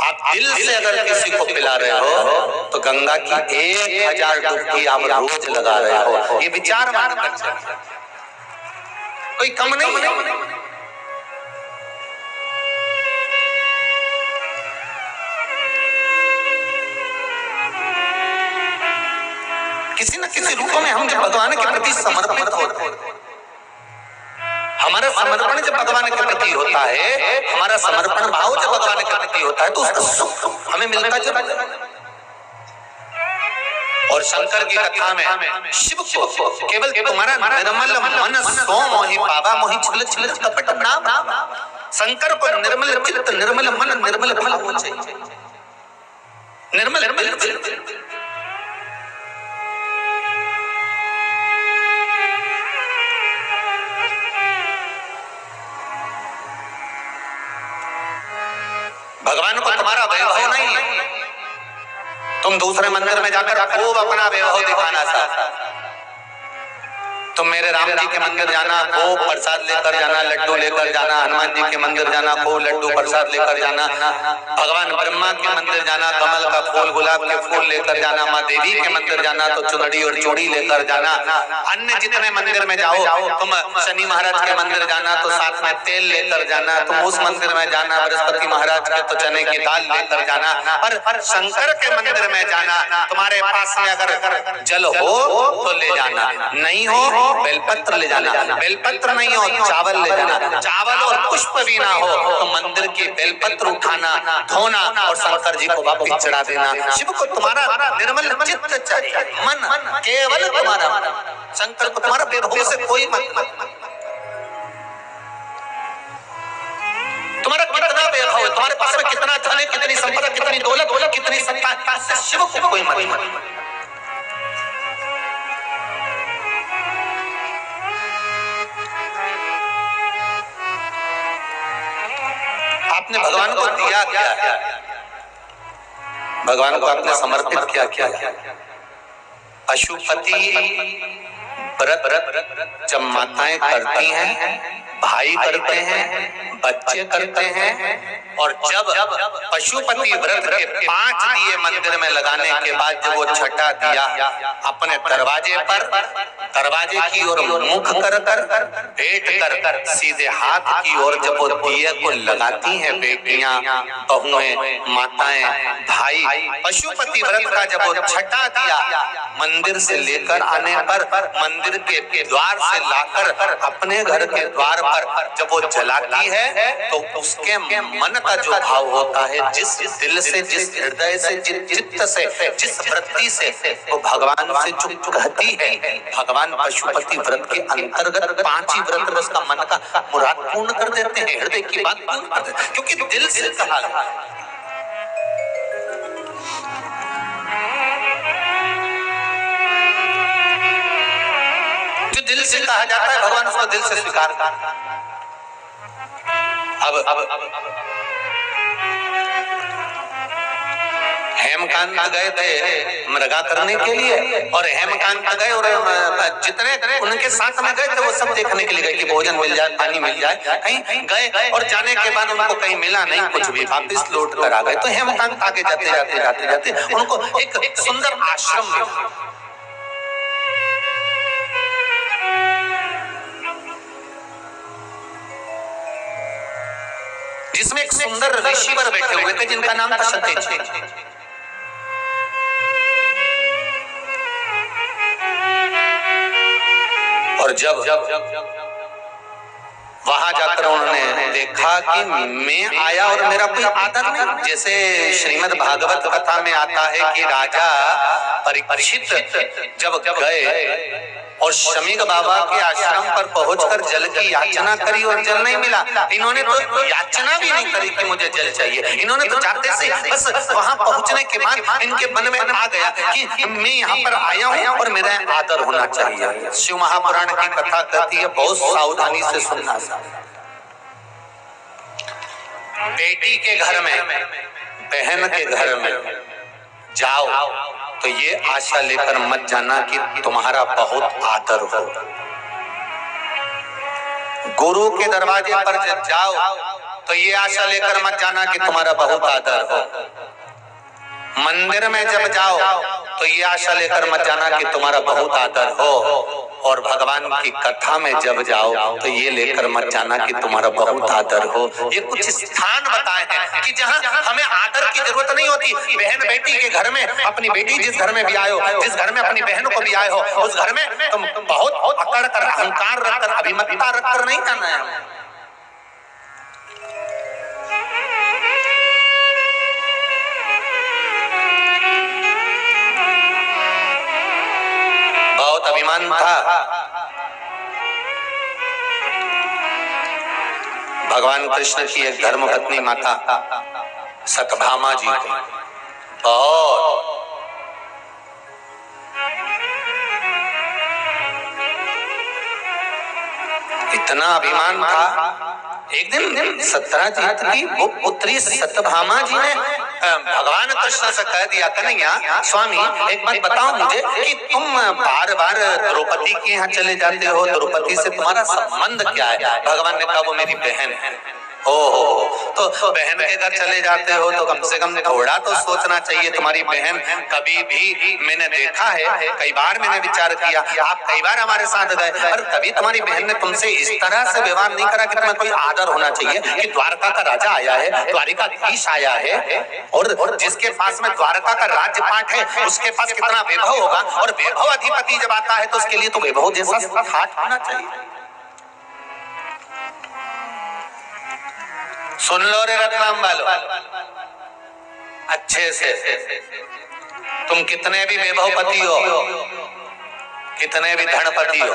आप दिल से अगर किसी को पिला रहे हो तो गंगा की 1000 डुबकी आप रोज लगा रहे हो। ये विचार मान कर चलिए, कोई कम नहीं है। किसी न किसी रूप में हम जब भगवान के प्रति समर्पित होते हैं, हमारा समर्पण जब भगवान के प्रति होता है, हमारा समर्पण भाव जब भगवान के प्रति होता है, तो उसका सुख हमें मिलता जब। और शंकर की कथा में शिव को केवल तुम्हारा निर्मल मन सो मोहि पावा मोहि छिल छिल कपट नाम। शंकर को निर्मल चित्त, निर्मल मन, निर्मल फल होना चाहिए। निर्मल भगवान को तुम्हारा वैभव नहीं है, तुम तुम दूसरे मंदिर में जाकर खूब अपना वैभव दिखाना चाहता, तुम मेरे राम जी के मंदिर जाना, खूब प्रसाद लेकर जाना, लड्डू लेकर जाना, हनुमान जी के मंदिर जाना, खूब लड्डू प्रसाद लेकर जाना, भगवान ब्रह्मा के मंदिर जाना, कमल का फूल गुलाब के फूल लेकर जाना, माँ देवी के मंदिर जाना तो चुनरी और चूड़ी लेकर जाना, अन्य जितने मंदिर में जाओ, तुम शनि महाराज के मंदिर जाना तो साथ में तेल लेकर जाना, तुम उस मंदिर में जाना बृहस्पति महाराज के तो चने की दाल लेकर जाना, पर शंकर के मंदिर में जाना तुम्हारे पास में अगर जल हो तो ले जाना, नहीं हो बेलपत्र ले जाना, बेलपत्र नहीं हो चावल ले जाना, चावल और पुष्प भी ना हो तो मंदिर के बेलपत्र उठाना, धोना और शंकर जी को वापस चढ़ा देना। शिव को तुम्हारा निर्मल चित्त चाहिए, मन केवल तुम्हारा, शंकर को तुम्हारा वैभव से कोई मतलब, तुम्हारा कितना वैभव है, तुम्हारे पास में कितना धन है, कितनी संपदा, कितनी दौलत, कितनी सत्ता, इससे शिव को कोई मतलब। आपने भगवान को दिया क्या, भगवान को आपने समर्पित किया क्या? पशुपति व्रत जब माताएं करती हैं, भाई करते हैं, बच्चे करते हैं, और जब पशुपति व्रत के 5 दिए मंदिर में लगाने के बाद जब वो छठा दिया अपने दरवाजे पर, दरवाजे की ओर मुख कर भेंट कर सीधे हाथ की ओर जब वो दिए को लगाती हैं बेटियां, बहुएं, माताएं, भाई, पशुपति व्रत का जब वो छठा दिया मंदिर से लेकर आने पर, मंदिर के द्वार से लाकर अपने घर के द्वार पर जब वो जलाती है तो उसके मन का जो भाव होता है, जिस दिल से, जिस हृदय से, जिस चित्त से, जिस वृत्ति से वो भगवान से जो कहती है, भगवान पशुपति व्रत के अंतर्गत 5 ही व्रत में उसका मन का मुराद पूर्ण कर देते हैं, हृदय की बात पूर्ण कर देते हैं, क्योंकि दिल से कहा गया। जो दिल से कहा जाता है भगवान उसको दिल से स्वीकार करता है। अब हेमकांत गए थे मृगा करने के लिए, और हेमकांत गए और जितने उनके साथ में गए थे वो सब देखने के लिए गए कि भोजन मिल जाए, पानी मिल जाए, कहीं गए और जाने के बाद उनको कहीं मिला नहीं, कुछ भी, वापिस लौट कर आ गए। तो हेमकांत आगे जाते उनको एक सुंदर आश्रम मिला, जिसमें एक सुंदर ऋषिवर बैठे हुए थे जिनका नाम था सतेज। और जब वहां जाकर उन्होंने देखा कि मैं आया और मेरा कोई आदर नहीं, जैसे श्रीमद् भागवत कथा में आता है कि राजा परीक्षित जब गए और शमीक बाबा के आश्रम पर पहुंचकर जल की याचना करी और जल नहीं मिला, इन्होंने तो याचना भी नहीं करी कि मुझे जल चाहिए, इन्होंने तो जाते से बस वहां पहुंचने के बाद इनके मन में आ गया कि मैं यहाँ पर आया हूँ और मेरा आदर होना चाहिए। शिव महापुराण की कथा कहती है, बहुत सावधानी से सुनना। बेटी के घर में, बहन के घर में जाओ तो ये आशा लेकर मत जाना कि तुम्हारा बहुत आदर हो। गुरु के दरवाजे पर जब जाओ तो ये आशा लेकर मत जाना कि तुम्हारा बहुत आदर हो। मंदिर में जब जाओ तो ये आशा लेकर मत जाना कि तुम्हारा बहुत आदर हो। और भगवान की कथा में जब जाओ तो ये लेकर मत जाना कि तुम्हारा बहुत आदर हो। ये कुछ स्थान बताए हैं कि जहाँ हमें आदर की जरूरत नहीं होती। बहन बेटी के घर में, अपनी बेटी जिस घर में भी आयो, जिस घर में अपनी बहन को भी आए हो, उस घर में तुम बहुत अकड़ कर, अहंकार रखकर, अभिमतता रखकर नहीं जाना है। बहुत अभिमान था भगवान कृष्ण की एक धर्मपत्नी माता सत्यभामा जी को, बहुत इतना अभिमान था। एक दिन सत्यजीत की वो पुत्री सत्यभामा जी ने भगवान कृष्ण से कह दिया, कन्हैया स्वामी एक बात बताओ मुझे कि तुम बार बार द्रौपदी के यहाँ चले जाते हो, द्रौपदी से तुम्हारा संबंध क्या है? भगवान ने कहा वो मेरी बहन है। हो तो बहन के घर चले जाते हो तो कम से कम थोड़ा तो सोचना चाहिए। तुम्हारी बहन कभी भी, मैंने देखा है कई बार, मैंने विचार किया, आप कई बार हमारे साथ गए और कभी तुम्हारी बहन ने तुमसे इस तरह से व्यवहार नहीं करा कि तुम्हें कोई आदर होना चाहिए कि द्वारका का राजा आया है, द्वारिकाधीश आया है, और जिसके पास में द्वारका का राज्यपाठ है उसके पास कितना वैभव होगा, और वैभव अधिपति जब आता है तो उसके लिए तो वैभव जैसा ठाट होना चाहिए। सुन लो रे रत्नाम वालों अच्छे से, तुम कितने भी वैभवपति हो, कितने भी धनपति हो,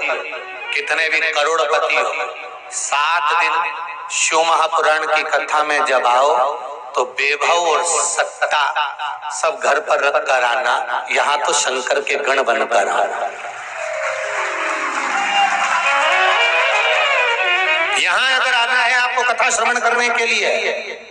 कितने भी करोड़पति हो, 7 दिन शिव महापुराण की कथा में जब आओ तो वैभव और सत्ता सब घर पर रख कर आना, यहाँ तो शंकर के गण बनकर आना। यहाँ अगर आना है आपको कथा श्रवण करने के लिए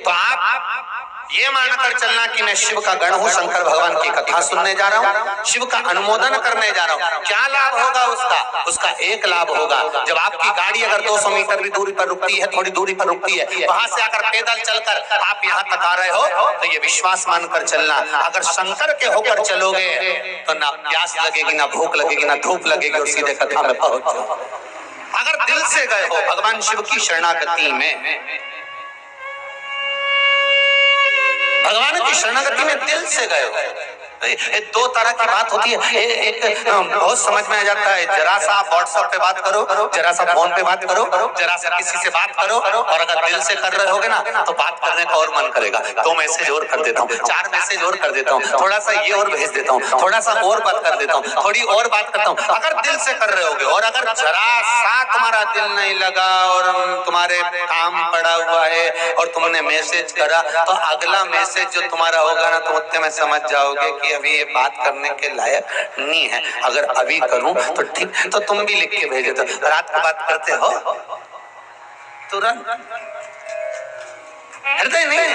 तो आप ये मानकर चलना कि मैं शिव का गण हूँ, शंकर भगवान की कथा सुनने जा रहा हूँ, शिव का अनुमोदन करने जा रहा हूँ। क्या लाभ होगा उसका? उसका एक लाभ होगा, जब आपकी गाड़ी अगर 200 मीटर भी दूरी पर रुकती है, थोड़ी दूरी पर रुकती है, वहां से आकर पैदल चलकर आप यहाँ तक आ रहे हो तो ये विश्वास मानकर चलना, अगर शंकर के होकर चलोगे तो ना प्यास लगेगी, ना भूख लगेगी, ना धूप लगेगी और सीधे कथा में पहुंच जाओ। अगर दिल से गए हो भगवान शिव की शरणागति में, भगवान की शरणागति में दिल से गए हो, दो तरह की बात होती है। एक बहुत समझ में आ जाता है, जरा सा व्हाट्सएप पे बात करो, जरा सा फोन पे बात करो, जरा सा किसी से बात करो, और अगर दिल से कर रहे होगे ना तो बात करने का और मन करेगा। 2 मैसेज और कर देता हूँ, 4 मैसेज और कर देता हूँ, थोड़ा सा ये और भेज देता हूँ, थोड़ा सा और बात कर देता हूँ, थोड़ी और बात करता हूँ, अगर दिल से कर रहे होगे। और अगर जरा सा तुम्हारा दिल नहीं लगा और तुम्हारे काम पड़ा हुआ है और तुमने मैसेज करा तो अगला मैसेज जो तुम्हारा होगा ना तो उतने में समझ जाओगे कि अभी ये बात करने के लायक नहीं है। अगर अभी करूं तो ठीक, तो तुम भी लिख के भेजे। तो रात को बात करते हो तुरंत, हृदय नहीं।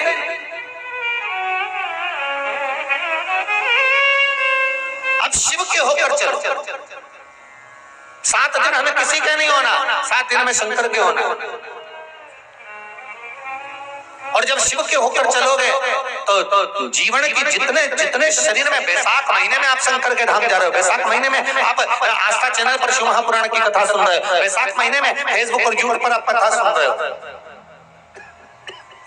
अब शिव के होकर चलो, 7 दिन हमें किसी के नहीं होना, 7 दिन में शंकर के होना। और जब शिव के होकर चलोगे तो जीवन की जितने शरीर में, बैसाख महीने में आप शंकर के धाम जा रहे हो, बैसाख महीने में आप आस्था चैनल पर शिव महापुराण की कथा सुन रहे हो, बैसाख महीने में फेसबुक और यूट्यूब पर आप कथा सुन रहे हो,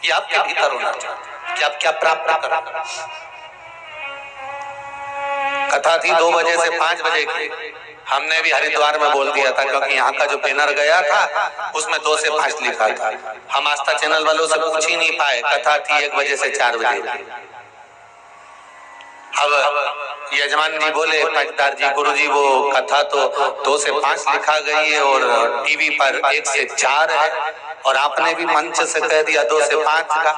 ये आपके भीतर होना चाहिए कि आप क्या प्राप्त करो। कथा थी 2 बजे से 5 बजे की, हमने भी हरिद्वार में बोल दिया था क्योंकि यहाँ का जो बैनर गया था उसमें 2 से 5 लिखा था। हम आस्था चैनल वालों से पूछ ही नहीं पाए, कथा थी 1 बजे से 4 बजे। अब यजमान जी बोले, पाठदार जी, गुरु जी, वो कथा तो 2 से 5 लिखा गई है और टीवी पर 1 से 4 है, और आपने भी मंच से कह दिया 2 से 5 का।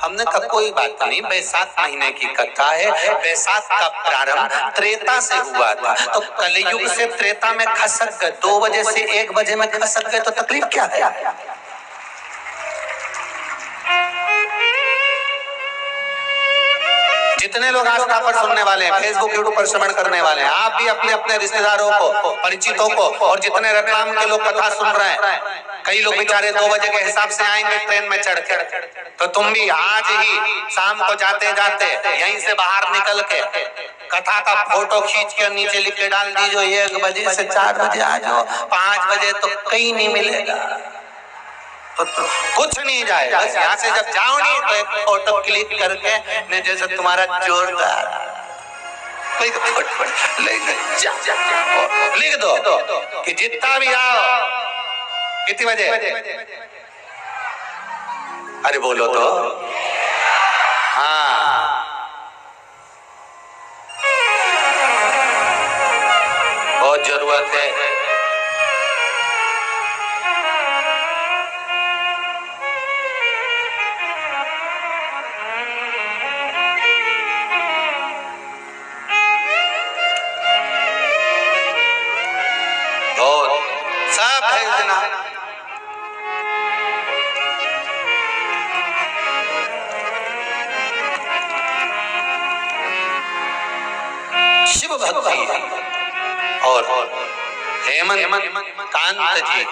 हमने कहा कोई बात नहीं, बैसाख महीने की कथा है, बैसाख का प्रारंभ त्रेता से हुआ था, तो कलयुग से त्रेता में खसक गए, 2 बजे से 1 बजे में खसक गए तो तकलीफ क्या है? जितने लोग आस्था पर सुनने वाले हैं, फेसबुक यूट्यूब पर श्रवण करने वाले हैं, आप भी अपने अपने रिश्तेदारों को, परिचितों को, और जितने रतलाम के लोग कथा सुन रहे हैं, कई लोग बेचारे 2 बजे के हिसाब से आएंगे ट्रेन में चढ़ के, तो तुम भी आज ही शाम को जाते जाते यहीं से बाहर निकल के कथा का फोटो खींच के नीचे लिख के डाल दीजिए 1 बजे से 4 बजे आ जाओ, 5 बजे तो कहीं नहीं मिलेगा, तो कुछ नहीं जाएगा। यहाँ से जब जाओ नहीं तो एक फोटो क्लिक करके ने जैसे तुम्हारा जोरदार लिख दो कि जितना भी आओ, कितने बजे, अरे बोलो तो, हाँ बहुत जरूरत है। सब भेज देना। भक्ति है। और हेमंत कांत जी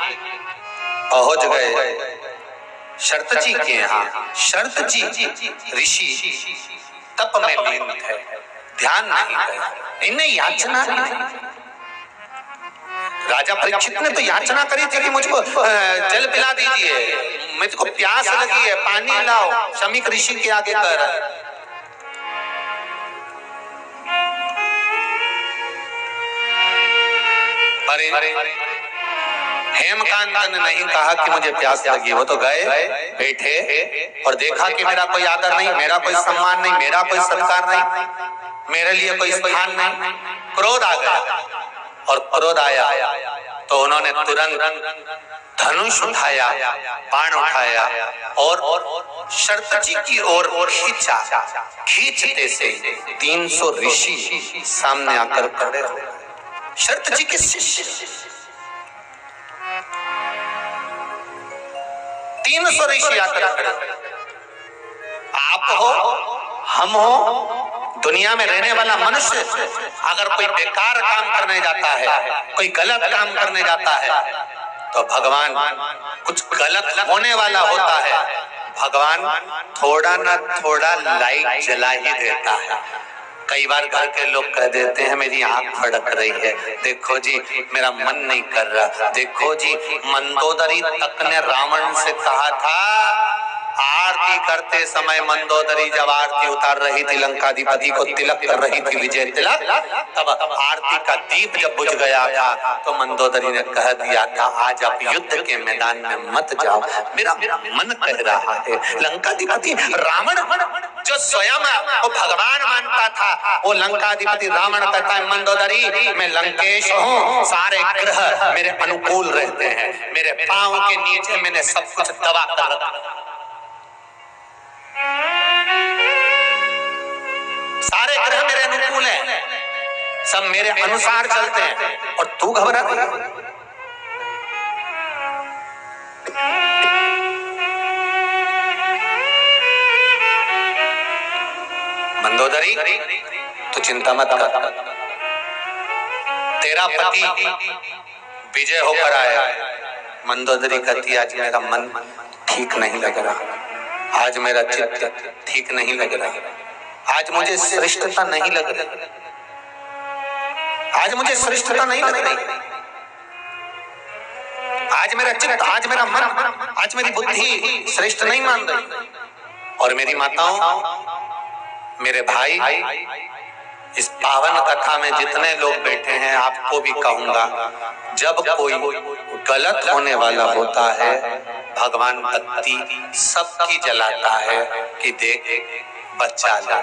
पहुंच गए शरत जी के यहाँ। शरत जी ऋषि तप में लीन थे, ध्यान नहीं गया, इन्हें याचना नहीं। राजा परीक्षित ने तो याचना करी थी कि मुझको जल पिला दीजिए, मुझको प्यास लगी है, पानी लाओ। शमीक ऋषि के आगे कह रहा है। हेमकांत ने नहीं कहा कि मुझे प्यास लगी। वो तो गए, बैठे और देखा कि मेरा कोई आदर नहीं, मेरा कोई सम्मान नहीं, मेरा कोई सत्कार नहीं, मेरे लिए कोई स्थान नहीं। क्रोध आ गया, और क्रोध आया तो उन्होंने तुरंत धनुष उठाया, बाण उठाया और शरत जी की ओर खींचा। खींचते से 300 ऋषि सामने आकर खड़े हो गए। शरत जी के शिष्य 300 ऋषि आकर खड़े। आप हो, हम हो, दुनिया में रहने वाला मनुष्य अगर कोई बेकार काम करने जाता है, कोई गलत काम करने जाता है, तो भगवान कुछ गलत होने वाला होता है, भगवान थोड़ा ना थोड़ा लाइट जला ही देता है। कई बार घर के लोग कह देते हैं मेरी आंख फड़क रही है, देखो जी मेरा मन नहीं कर रहा। देखो जी, मंदोदरी तक ने रावण से कहा था, आरती करते समय मंदोदरी जब आरती उतार रही थी, लंकाधिपति को तिलक कर रही थी, विजय तिलक, तब आरती का दीप जब बुझ गया था तो मंदोदरी ने कह दिया था आज आप युद्ध के मैदान में मत जाओ, मेरा मन कह रहा है। लंकाधिपति रावण जो स्वयं वो भगवान मानता था, वो लंकाधिपति रावण कहता है मंदोदरी मैं लंकेश हूँ, सारे ग्रह मेरे अनुकूल रहते हैं, मेरे पांव के नीचे मैंने सब कुछ दबा कर रखा, सारे ग्रह मेरे अनुकूल हैं, सब मेरे अनुसार चलते हैं, और तू घबरा गया। मंदोदरी तू चिंता मत कर, तेरा पति विजय होकर आया। मंदोदरी कहती आज मेरा मन ठीक नहीं लग रहा, आज मेरा चित्त ठीक नहीं लग रहा, आज मुझे श्रेष्ठता नहीं लग रही, आज मुझे श्रेष्ठता नहीं लग रही, आज मेरा चित्त, आज मेरा मन, आज मेरी बुद्धि श्रेष्ठ नहीं मान रही। और मेरी माताओं, मेरे भाई, इस पावन कथा में जितने लोग बैठे हैं आपको भी कहूंगा, जब कोई गलत होने वाला होता है भगवान बत्ती सबकी जलाता है कि देख बच्चा ला,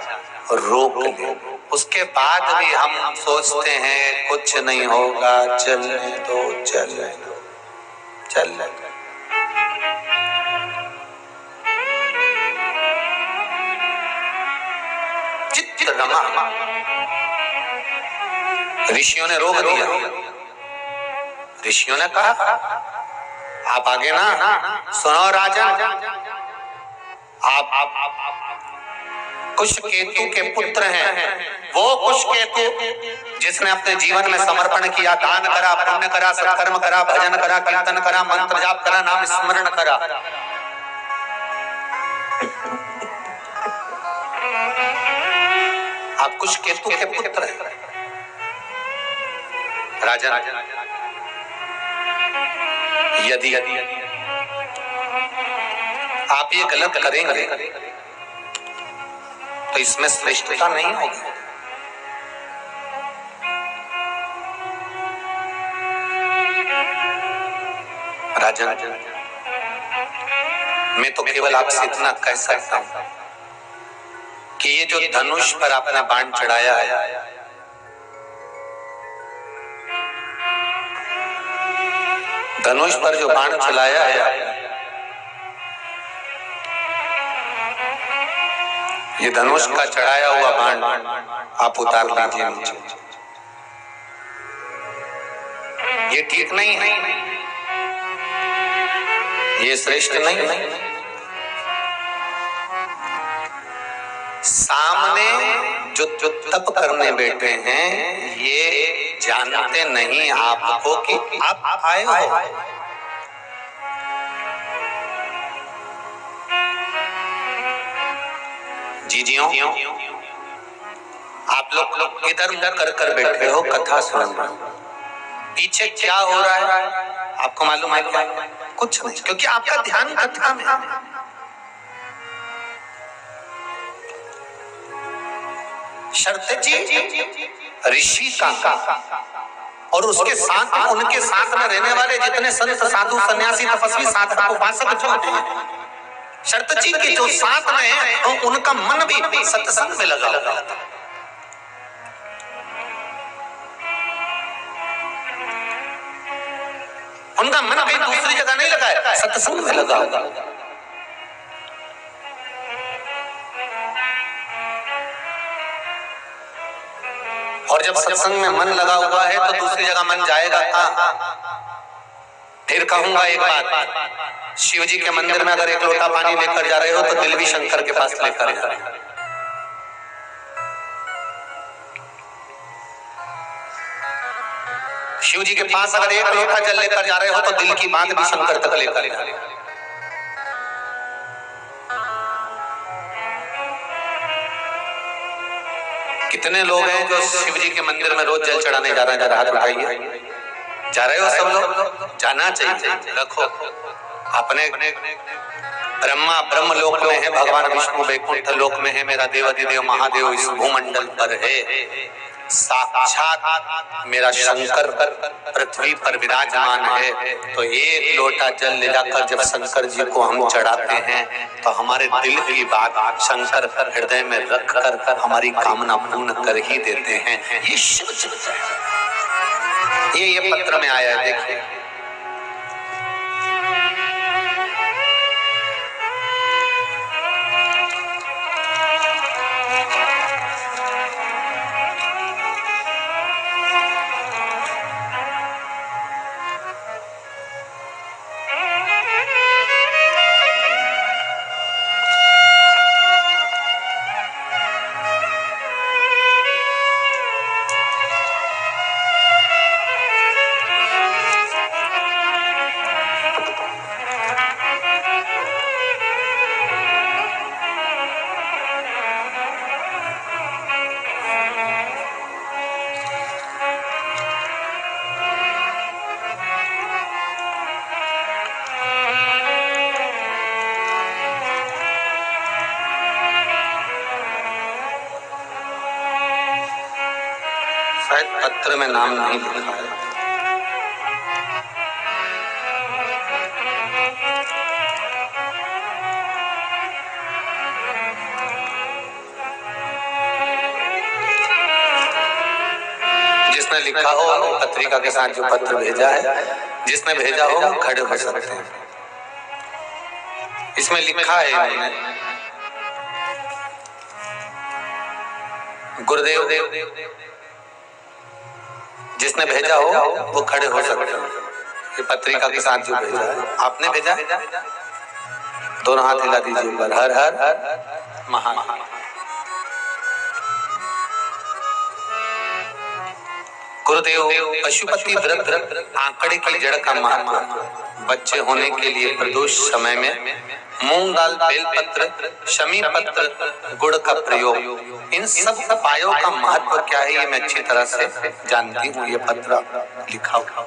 रोक ले। उसके बाद भी हम सोचते हैं कुछ नहीं होगा, चलने दो, चलने दो, चलने दो। चित्त रमा, ऋषियों ने रोक दिया। ऋषियों ने कहा आप आगे ना सुनो राजन, आप कुशकेतु के पुत्र हैं, वो कुशकेतु जिसने अपने जीवन में समर्पण किया, दान करा, पुण्य करा, सत्कर्म करा, भजन करा, कीर्तन करा, मंत्र जाप करा, नाम स्मरण करा। आप कुशकेतु के पुत्र हैं। राजन यदि आप ये गलत करेंगे तो इसमें श्रेष्ठता नहीं होगी। राजन मैं तो केवल आपसे इतना कह सकता हूं कि ये जो धनुष पर आपने बाण चढ़ाया है, धनुष पर जो बाण चलाया है, ये धनुष का चढ़ाया हुआ बाण आप उतार लीजिए नीचे। ये ठीक नहीं है, ये श्रेष्ठ नहीं है। सामने जो जो तप करने बैठे हैं ये जानते नहीं आपको कि आप आए हो। जी आप लोग इधर उधर कर बैठे हो, कथा सुन रहे हो, पीछे क्या हो रहा है आपको मालूम है क्या? कुछ नहीं, क्योंकि आपका ध्यान कथा में है। शर्त जी ऋषि का और उसके साथ उनके साथ में रहने वाले जितने संत साधु सन्यासी तपस्वी साधक उपासक जो हैं, शर्त जी के जो साथ में है उनका मन भी सत्संग में लगा होगा। उनका मन कहीं दूसरी जगह नहीं लगा है, सत्संग में लगा होगा। और जब सत्संग में मन लगा हुआ है तो दूसरी जगह मन जाएगा कहाँ? फिर कहूंगा एक बात, शिव जी के मंदिर में अगर एक लोटा पानी लेकर जा रहे हो तो दिल भी शंकर के पास लेकर जा रहे हो। शिव जी के पास अगर एक लोटा जल लेकर जा रहे हो तो दिल की बात भी शंकर तक लेकर जा रहे हो। कितने लोग हैं जो शिव जी के मंदिर में रोज जल चढ़ाने जा रहे हैं? हाथ उठाइए। जा रहे हो सब लोग? जाना चाहिए। रखो अपने ब्रह्मा ब्रह्म लोक में है, भगवान विष्णु वैकुंठ लोक में है, मेरा देवाधिदेव महादेव इस भूमंडल पर है, साक्षात मेरा शंकर पृथ्वी पर विराजमान है। तो एक लोटा जल ले जाकर जब शंकर जी को हम चढ़ाते हैं तो हमारे दिल की बात शंकर हृदय में रख कर हमारी कामना पूर्ण कर ही देते हैं। ये शिव चिंतन है। ये पत्र में आया है, देखिए। पत्र में नाम नहीं लिखा है। जिसने लिखा हो पत्रिका के साथ जो पत्र भेजा है, जिसने भेजा हो वो खड़े हो सकते हैं। इसमें लिखा है गुरुदेव, जिसने भेजा हो वो खड़े हो सकते हैं। ये पत्रिका के साथ जो भेजा है, आपने भेजा? दोनों हाथ हिला दीजिए ऊपर। हर हर महादेव। गुरुदेव, पशुपति व्रत आंकड़े की जड़ का महत्व, बच्चे होने के लिए प्रदोष समय में मूंग दाल, बेलपत्र, शमी पत्र, गुड़ का प्रयोग, इन सब उपायों का महत्व क्या है ये मैं अच्छी तरह से जानती हूँ। ये पत्र लिखा हुआ।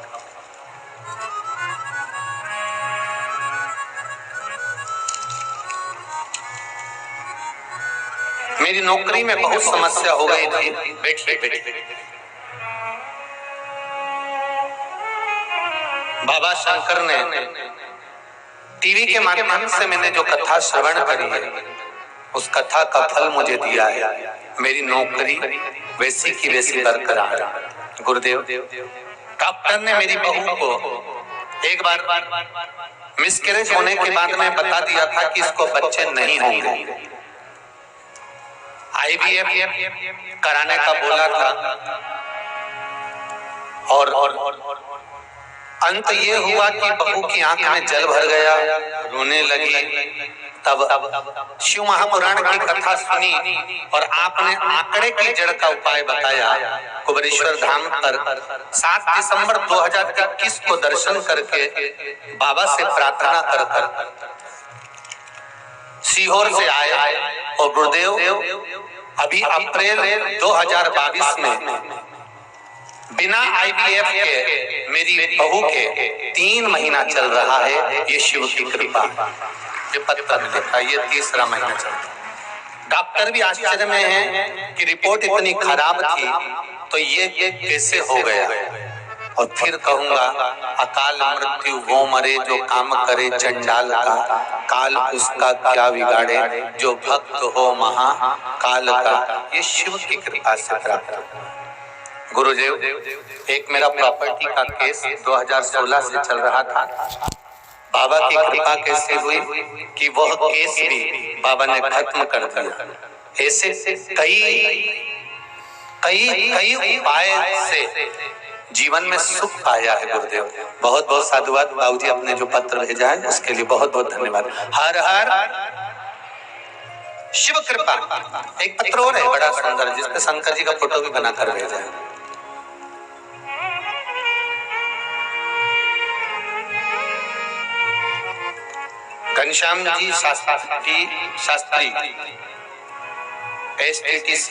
मेरी नौकरी में बहुत समस्या हो गई थी। बैठिए। बाबा शंकर ने टीवी के माध्यम से मैंने जो कथा श्रवण करी है, उस कथा का फल मुझे दिया है। मेरी नौकरी वैसी की वैसी बरकरार। गुरुदेव, डॉक्टर ने मेरी बहू को एक बार मिसकैरेज होने के बाद में बता दिया था कि इसको बच्चे नहीं होंगे। IVF कराने का बोला था और अंत ये हुआ कि बहू की आंख में जल भर गया, रोने लगी, तब शिव महापुराण की कथा सुनी और आपने आंकड़े की जड़ का उपाय बताया। कुबेरेश्वर धाम पर 7 दिसंबर 2021 को दर्शन करके बाबा से प्रार्थना कर सीहोर से आए और गुरुदेव अभी अप्रैल 2022 में बिना IVF के मेरी बहू के 3 महीना चल रहा है। ये शिव की कृपा। ये पत्र में लिखा, ये 3रा महीना चल रहा है। डॉक्टर भी आश्चर्य में हैं कि रिपोर्ट इतनी खराब थी तो ये कैसे हो गया। और फिर कहूंगा, अकाल मृत्यु वो मरे जो काम करे चंडाल का, काल उसका क्या बिगाड़े जो भक्त हो महा काल का। ये शिव की कृपा से प्राप्त हुआ। गुरुदेव, एक मेरा प्रॉपर्टी का केस 2016 से चल रहा था। बाबा की कृपा कैसे हुई कि वह केस भी बाबा ने खत्म कर दिया। ऐसे कई उपाय से जीवन में सुख पाया है गुरुदेव। बहुत बहुत साधुवाद। बाबूजी अपने जो पत्र भेजा है उसके लिए बहुत बहुत धन्यवाद। हर हर शिव कृपा। एक पत्र और है बड़ा सुंदर, जिसपे शंकर जी का फोटो भी बनाकर भेजा है। घनश्याम जी शास्त्री STTC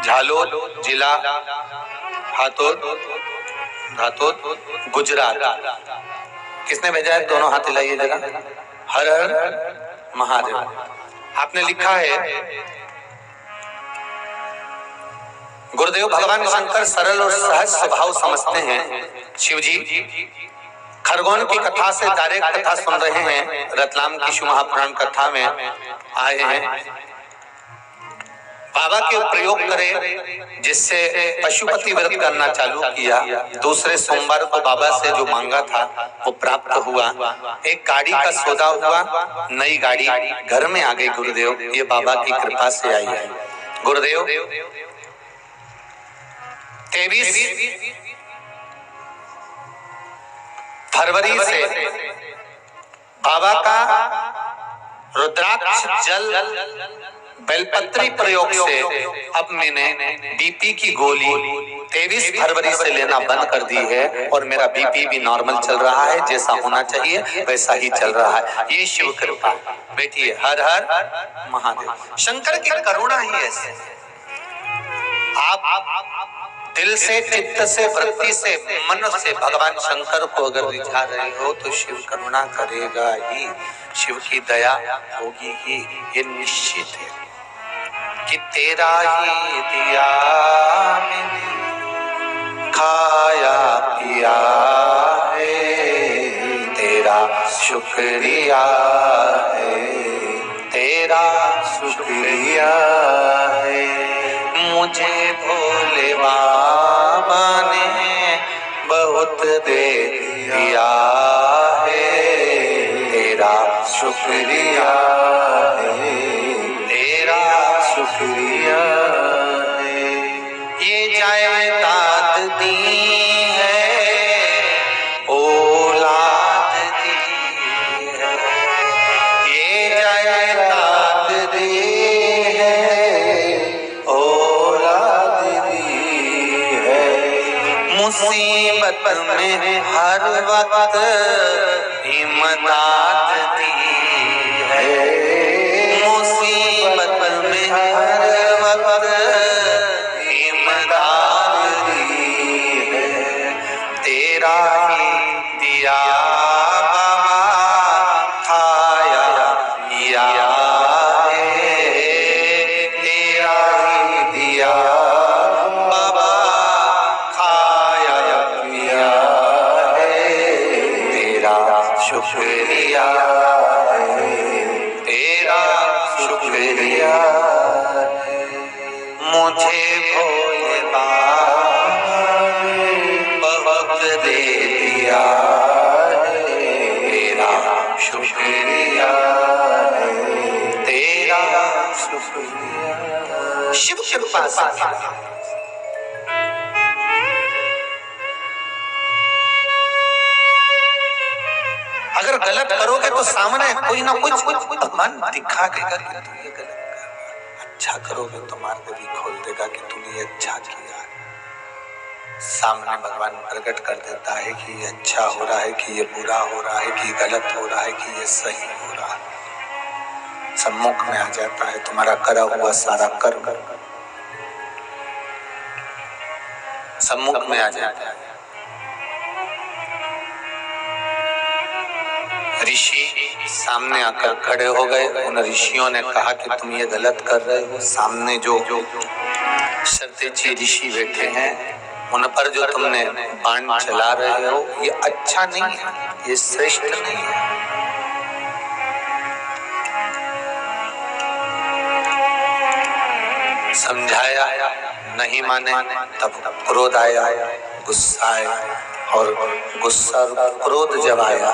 झालोद जिला हाथोद गुजरात। किसने भेजा है? दोनों हाथ हिलाइए जरा। हर हर महादेव। आपने लिखा है, गुरुदेव भगवान शंकर सरल और सहज स्वभाव समझते हैं। शिव जी खरगोन की कथा से डायरेक्ट कथा सुन रहे हैं। रतलाम की शिव महापुराण कथा में आए हैं। बाबा के प्रयोग करें, जिससे पशुपति व्रत करना चालू किया। दूसरे सोमवार को बाबा से जो मांगा था वो प्राप्त हुआ। एक गाड़ी का सौदा हुआ, नई गाड़ी घर में आ गई। गुरुदेव, ये बाबा की कृपा से आई है। गुरुदेव 23 फरवरी से बाबा का रुद्राक्ष जल बेलपत्री प्रयोग से अब मैंने BP की गोली 23 फरवरी से लेना बंद कर दी है और मेरा BP भी नॉर्मल चल रहा है। जैसा होना चाहिए वैसा ही चल रहा है। ये शिव कृपा। बैठिए। हर हर महादेव। शंकर की करुणा ही ऐसे। आप दिल से, चित्त से, वृत्ति से, मन से भगवान शंकर को अगर रिझा रहे हो तो शिव करुणा करेगा ही, शिव की दया होगी ही। ये निश्चित है कि तेरा ही दिया मैंने खाया पिया है, तेरा शुक्रिया है, तेरा शुक्रिया है। मुझे भोले बाबा ने बहुत दे दिया है, तेरा शुक्रिया है, तेरा शुक्रिया है। ये जायदाद दी है, औलाद दी है, ये जायदाद दी मुसीबत में हर वक्त इमदाद दी है, मुसीबत में हर वक्त इमदाद दी है। तेरा ही दिया बाबा खाया पिया है, तेरा ही दिया शुक्रिया है, तेरा शुक्रिया है। मुझे भोले बाबा बहुत दे दिया है, तेरा शुक्रिया है, तेरा शुक्रिया। शिव कृपा से अगर गलत करोगे तो सामने कोई ना कुछ मन दिखा देगा कि तू ये गलत कर, अच्छा करोगे तो मार्ग भी खोल देगा कि तूने ये अच्छा किया। सामने भगवान प्रकट कर देता है कि ये अच्छा हो रहा है, कि ये बुरा हो रहा है, कि गलत हो रहा है, कि ये सही हो रहा है। सम्मुख में आ जाता है तुम्हारा करा हुआ सारा कर्म, सम्मुख में आ जाता है। ऋषि सामने आकर खड़े हो गए। उन ऋषियों ने कहा कि तुम ये गलत कर रहे हो। सामने जो सत्यजी ऋषि बैठे हैं, उन पर जो तुमने बाण चला रहे हो, ये अच्छा नहीं है, ये श्रेष्ठ नहीं है। समझाया, नहीं माने, तब क्रोध आया, गुस्सा आया, और गुस्सा और क्रोध जब आया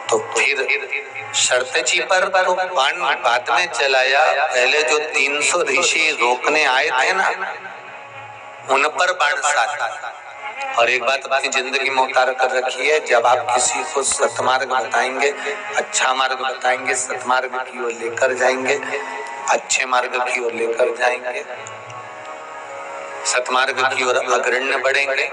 तो फिर शर्तजी पर तो बाण बाद में चलाया। पहले जो 300 ऋषि रोकने आए थे ना, उन पर बाण साधा। और एक बात अपनी जिंदगी में उतार कर रखी है, जब आप किसी को सतमार्ग बताएंगे, अच्छा मार्ग बताएंगे, सतमार्ग की ओर लेकर जाएंगे, अच्छे मार्ग की ओर लेकर जाएंगे, सतमार्ग की ओर अग्रण्य बढ़ेंगे,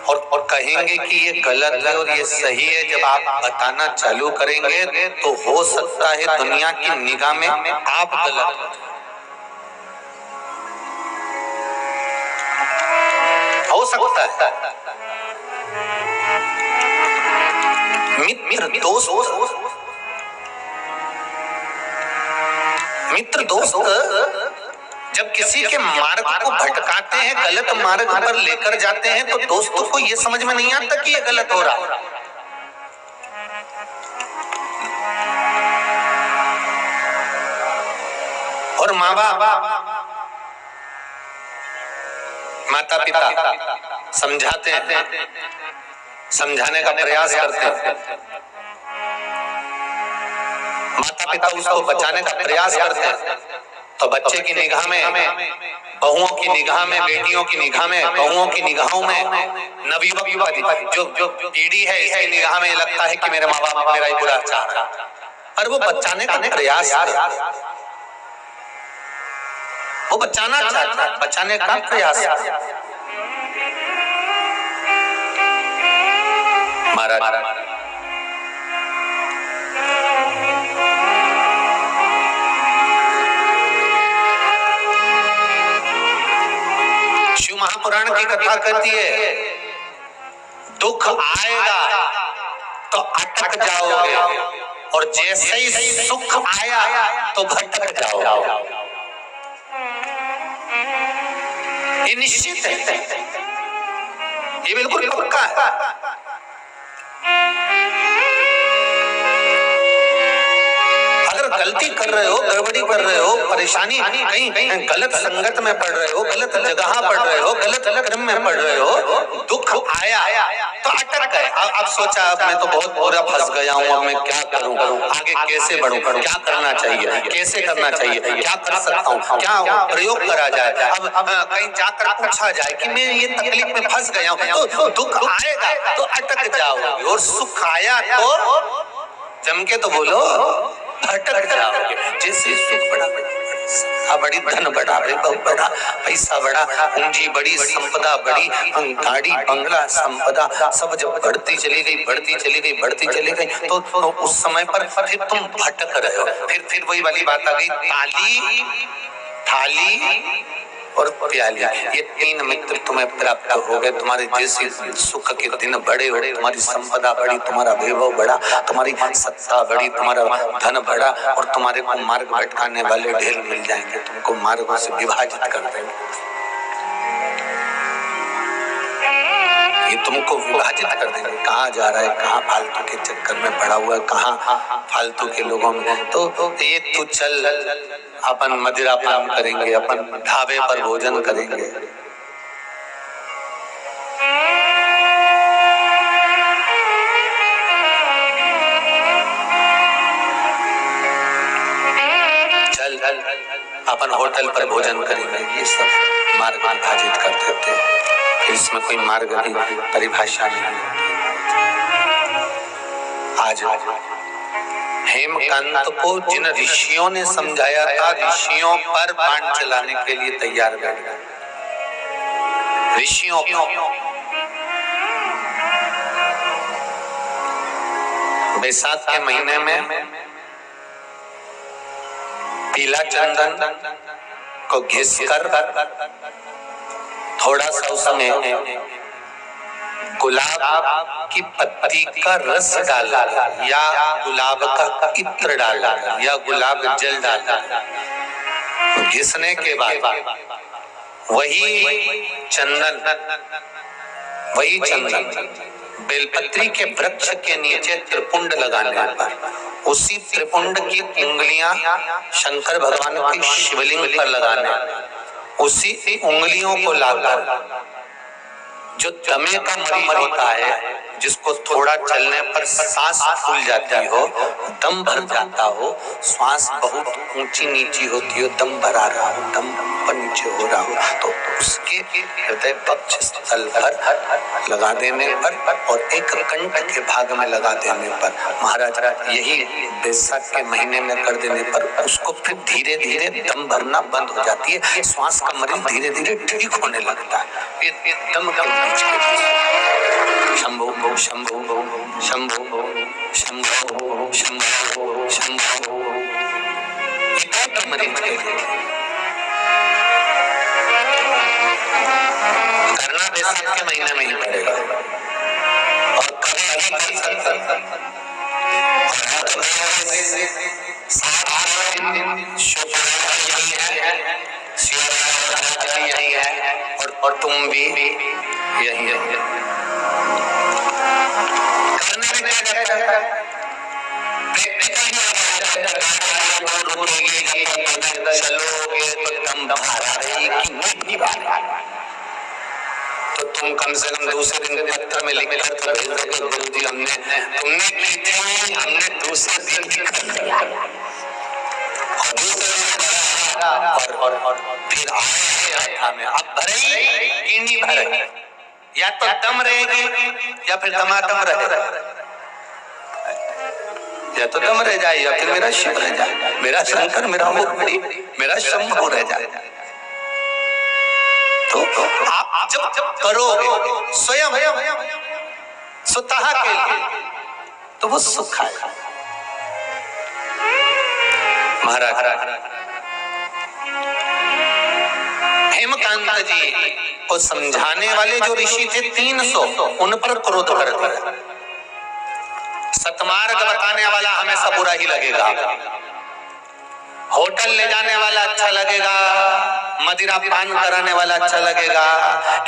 और कहेंगे कि ये गलत है और ये सही है, जब आप बताना चालू करेंगे तो हो सकता है दुनिया की निगाह में आप गलत हो सकता है। मित्र दोस्त जब किसी के मार्ग को भटकाते हैं, गलत मार्ग पर लेकर जाते हैं, तो दोस्तों को ये समझ में नहीं आता कि ये गलत हो रहा है। और माँ बाप, माता पिता समझाते हैं, समझाने का प्रयास करते हैं, माता पिता उसको बचाने का प्रयास करते हैं, तो बच्चे की निगाह में, बहुओं की निगाह में, बेटियों की निगाह में, बहुओं की निगाहों में, नवयुवक जो पीढ़ी है, इसकी निगाह में लगता है कि मेरे माँ बाप मेरा ही बुरा चाह रहा है, पर वो बचाने का प्रयास है, वो बचाना चाहता है, बचाने का प्रयास। महाराज शिव महापुराण की कथा कहती है, दुख आएगा तो अटक जाओगे, और जैसे ही सुख आया तो भटक जाओगे। ये निश्चित है, ये बिल्कुल पक्का है। अगर गलती कर रहे हो, गड़बड़ी कर रहे हो, परेशानी कहीं गलत संगत में पड़ रहे हो, गलत जगह पड़ रहे हो, गलत क्रम में पड़ रहे हो, दुख आया तो अटक गए। अब सोचा, अब मैं तो बहुत बुरा फंस गया हूँ, अब मैं क्या करूँ, आगे कैसे बढ़ूं, क्या करना चाहिए, कैसे करना चाहिए, क्या कर सकता हूँ, क्या प्रयोग करा जाए। अब कहीं जाकर पूछा जाए कि मैं ये तकलीफ में फंस गया हूँ, तो दुख आएगा तो अटक जाओगे, और सुख आया तो जम के तो बोलो भटक जाओगे। जैसे सुख बड़ा, बड़ी धन बड़ा, वैभव बड़ा, पैसा बड़ा, पूंजी बड़ी, संपदा बड़ी, गाड़ी बंगला संपदा सब जब बढ़ती चली गई, बढ़ती चली गई, बढ़ती चली गई, तो उस समय पर फिर तुम भटक रहे हो। फिर वही वाली बात आ गई, ताली, थाली और प्याली, ये 3 मित्र तुम्हें प्राप्त हो गए। तुम्हारे जैसे सुख के दिन बड़े हो, तुम्हारी संपदा बड़ी, तुम्हारा वैभव बड़ा, तुम्हारी सत्ता बड़ी, तुम्हारा धन बड़ा, और तुम्हारे को मार्ग भटकाने वाले ढेर मिल जाएंगे, तुमको मार्गों से विभाजित कर देंगे, ये तुमको विभाजित कर देंगे। कहाँ जा रहा है, कहाँ फालतू के चक्कर में पड़ा हुआ है, कहाँ फालतू के लोगों में, तो ये तू चल, अपन मदिरा पान करेंगे, अपन ढाबे पर भोजन करेंगे। चल अपन होटल पर भोजन करेंगे, ये सब मार्ग विभाजित कर देते हैं। इसमें कोई मार्ग की परिभाषा नहीं होती। आज हेमकांत को जिन ऋषियों ने समझाया था, ऋषियों पर बाण चलाने के लिए तैयार बैठ गए। ऋषियों बैसाख के महीने में पीला चंदन को घिसकर थोड़ा सा उसमें गुलाब की पत्ती का रस डाला या गुलाब का इत्र डाला या गुलाब जल डाला, घिसने के बाद वही चंदन बेलपत्री के वृक्ष के नीचे त्रिपुंड लगाने पर, उसी त्रिपुंड की उंगलियां शंकर भगवान की शिवलिंग पर लगाने, उसी उंगलियों को लाकर जो दमे का मरीज होता है, जिसको थोड़ा चलने पर सांस फूल जाती हो, दम भर जाता हो, श्वास बहुत ऊंची नीची होती हो, दम भरा रहा हो, दम पर नीचे हो रहा हो, तो उसके हृदय पक्ष स्थल पर लगा देने पर और एक कंठ के भाग में लगा देने पर, महाराज यही बैसाख के महीने में कर देने पर उसको फिर धीरे धीरे दम भरना बंद हो जाती है, श्वास का मरीज धीरे धीरे ठीक होने लगता है। दम के बीच के शंभो शंभो शंभो शंभो शंभो शंभो इतना मरीज करना बैसाख के महीने में ही पड़ेगा और कभी नहीं कर सकता। यही है और तुम भी यही है। करने में क्या जाता है, चलोगे तो दम भरा रहेगी, तो तुम कम से कम दूसरे दिन पत्र में लिख कर तो भेज दोगे, गुरुजी तुमने की थी, हमने दूसरे दिन ही कर लिया, और फिर आया में अब भरे कि नहीं भरे, या तो दम रहेगी या फिर दमादम रहेगा, या तो दम रह जाए या फिर मेरा शिव रह जाए, मेरा शंकर, मेरा मुक्ति, मेरा शंभु रह जाए। तो आप जब करोगे स्वयं स्वतः के लिए तो वो सुख आएगा। महाराज हेमकांत जी को समझाने वाले जो ऋषि थे 300, उन पर क्रोध कर दिया। सतमार्ग बताने वाला हमेशा बुरा ही लगेगा, होटल ले जाने वाला अच्छा लगेगा, मदिरा पान कराने वाला अच्छा लगेगा,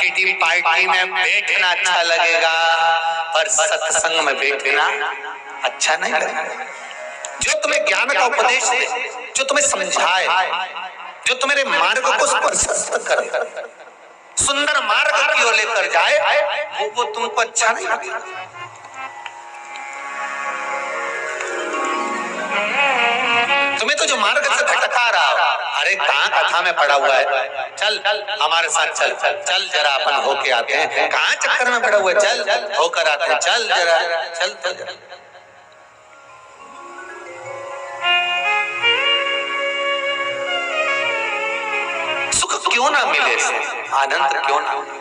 किटी पार्टी में बैठना अच्छा लगेगा, पर सत्संग में बैठना अच्छा नहीं लगेगा। जो तुम्हें ज्ञान का उपदेश दे, जो तुम्हें समझाए, जो तुम्हारे मार्ग को स्पर्श करे, सुंदर मार्ग की ओर लेकर जाए, वो तुमको अच्छा नहीं लगेगा। तुम्हें तो जो मार्ग से भटका रहा हो, अरे कहाँ कथा में पड़ा हुआ है, चल हमारे साथ चल, चल जरा अपन होके आते हैं, कहाँ चक्कर में पड़ा हुआ है, चल होकर आते हैं, चल जरा, चल तो जरा। सुख क्यों ना मिले, आनंद क्यों ना मिले।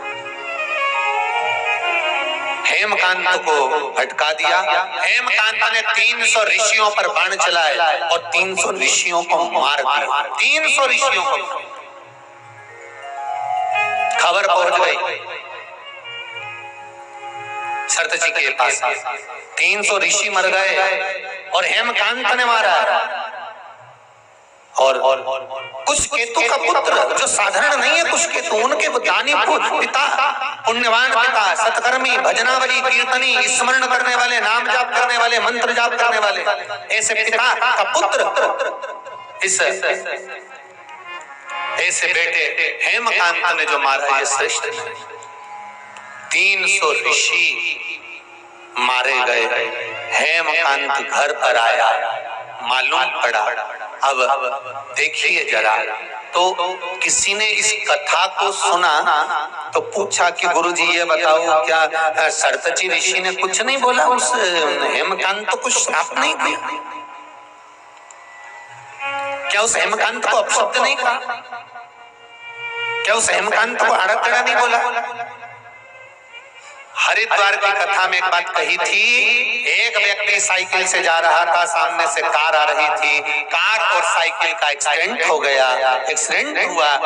हेमकांत को भटका दिया। हेमकांत ने 300 ऋषियों पर बाण चलाए और 300 ऋषियों को मार दिया। 300 ऋषियों को खबर पहुंच गई शरत जी के पास, 300 ऋषि मर गए और हेमकांत ने मारा। और कुछ केतु का पुत्र जो साधारण नहीं है, कुछ केतु, उनके दानी पिता, पुण्यवान पिता, सतकर्मी, भजनावली, कीर्तनी, स्मरण करने वाले, नाम जाप करने वाले, मंत्र जाप करने वाले, ऐसे पिता का पुत्र, इस ऐसे बेटे हेमकांत ने जो मारा, ये श्रेष्ठ है। 300 ऋषि मारे गए। हेमकांत घर पर आया, मालूम पड़ा अब देखिए जरा, तो किसी ने इस कथा को सुना तो पूछा कि गुरुजी ये बताओ, क्या सरतची ऋषि ने कुछ नहीं बोला, उस हेमकांत को श्राप नहीं दिया? क्या उस हेमकांत को अपशब्द नहीं कहा? क्या उस हेमकांत को आड़ा टेढ़ा नहीं बोला? हरिद्वार की कथा में एक बात कही थी, एक व्यक्ति साइकिल से जा रहा था, सामने से कार आ रही थी, कार और साइकिल का एक्सीडेंट हो गया। एक्सीडेंट हुआ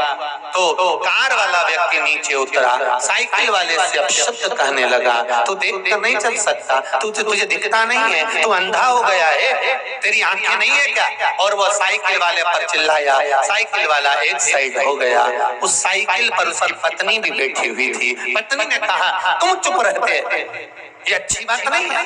तो कार वाला व्यक्ति नीचे उतरा, साइकिल वाले से अपशब्द कहने लगा, तू देख कर नहीं चल सकता, तुझे दिखता नहीं है, तू अंधा हो गया है, तेरी आंखें नहीं है क्या? और वो साइकिल वाले पर चिल्लाया, साइकिल वाला एक साइड हो गया। उस साइकिल पर उसकी पत्नी भी बैठी हुई थी। पत्नी ने कहा, तुम चुप रहते, ये अच्छी बात नहीं है,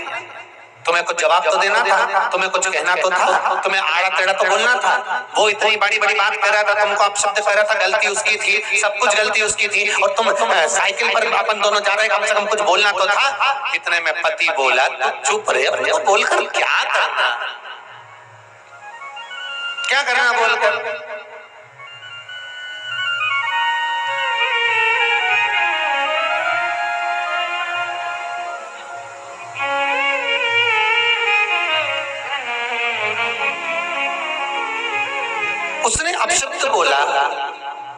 तुम्हें कुछ जवाब तो देना था, तुम्हें कुछ कहना तो था, तुम्हें आड़ा टेढ़ा तो बोलना था। वो इतनी बड़ी बड़ी बात कर रहा था, तुमको अपशब्द कह रहा था, गलती उसकी थी, सब कुछ गलती उसकी थी, और तुम साइकिल पर अपन दोनों जा रहे, कम से कम कुछ बोलना तो था। इतने में पति बोला, तो चुप रहे, अपने को बोलकर क्या करना, क्या करना बोलकर? उसने अपशब्द बोला,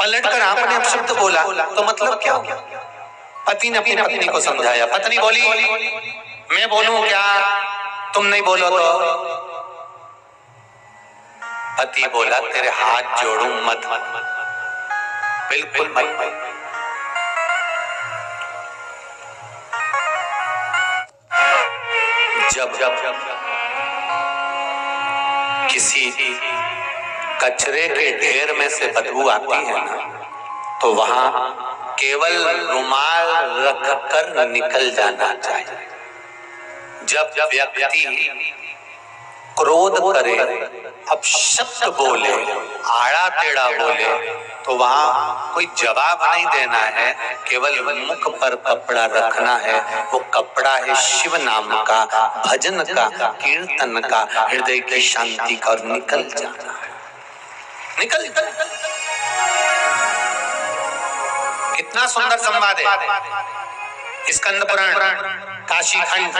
पलटकर आपने अपशब्द बोला, तो मतलब क्या? पति ने अपनी पत्नी को समझाया। पत्नी बोली, मैं बोलूं क्या, तुम नहीं बोलो तो? पति बोला, तेरे हाथ जोड़ूं मत, बिल्कुल मत। जब किसी कचरे के ढेर में से बदबू आती है ना, तो वहां केवल रुमाल रखकर निकल जाना चाहिए। जब व्यक्ति क्रोध करे, अपशब्द बोले, आड़ा टेढ़ा बोले, तो वहां कोई जवाब नहीं देना है, केवल मुख पर कपड़ा रखना है। वो कपड़ा है शिव नाम का, भजन का, कीर्तन का, हृदय की शांति का, और निकल जाना है। निकल। कितना सुंदर संवाद है। स्कंद पुराण काशी खंड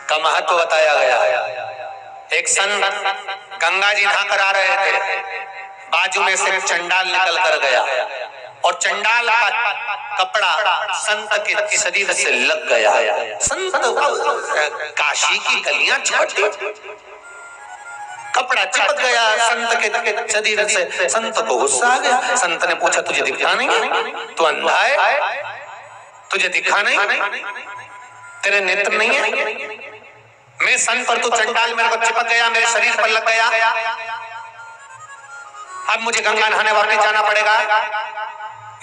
का महत्व बताया गया है। एक संत गंगा जी नहाकर आ रहे थे, बाजू में से चंडाल निकल कर गया और चंडाल का कपड़ा संत के शरीर से लग गया। संत काशी की गलियां छोटी, कपड़ा चिपक गया संत के शरीर से। संत को गुस्सा आ गया। संत ने पूछा, तुझे दिखता नहीं, तू अंधा है, तुझे दिखा नहीं, तेरे नेत्र नहीं है? मैं संत पर तू चंडाल, मेरे को चिपक गया, मेरे शरीर पर लग गया, अब मुझे गंगा नहाने वापस जाना पड़ेगा।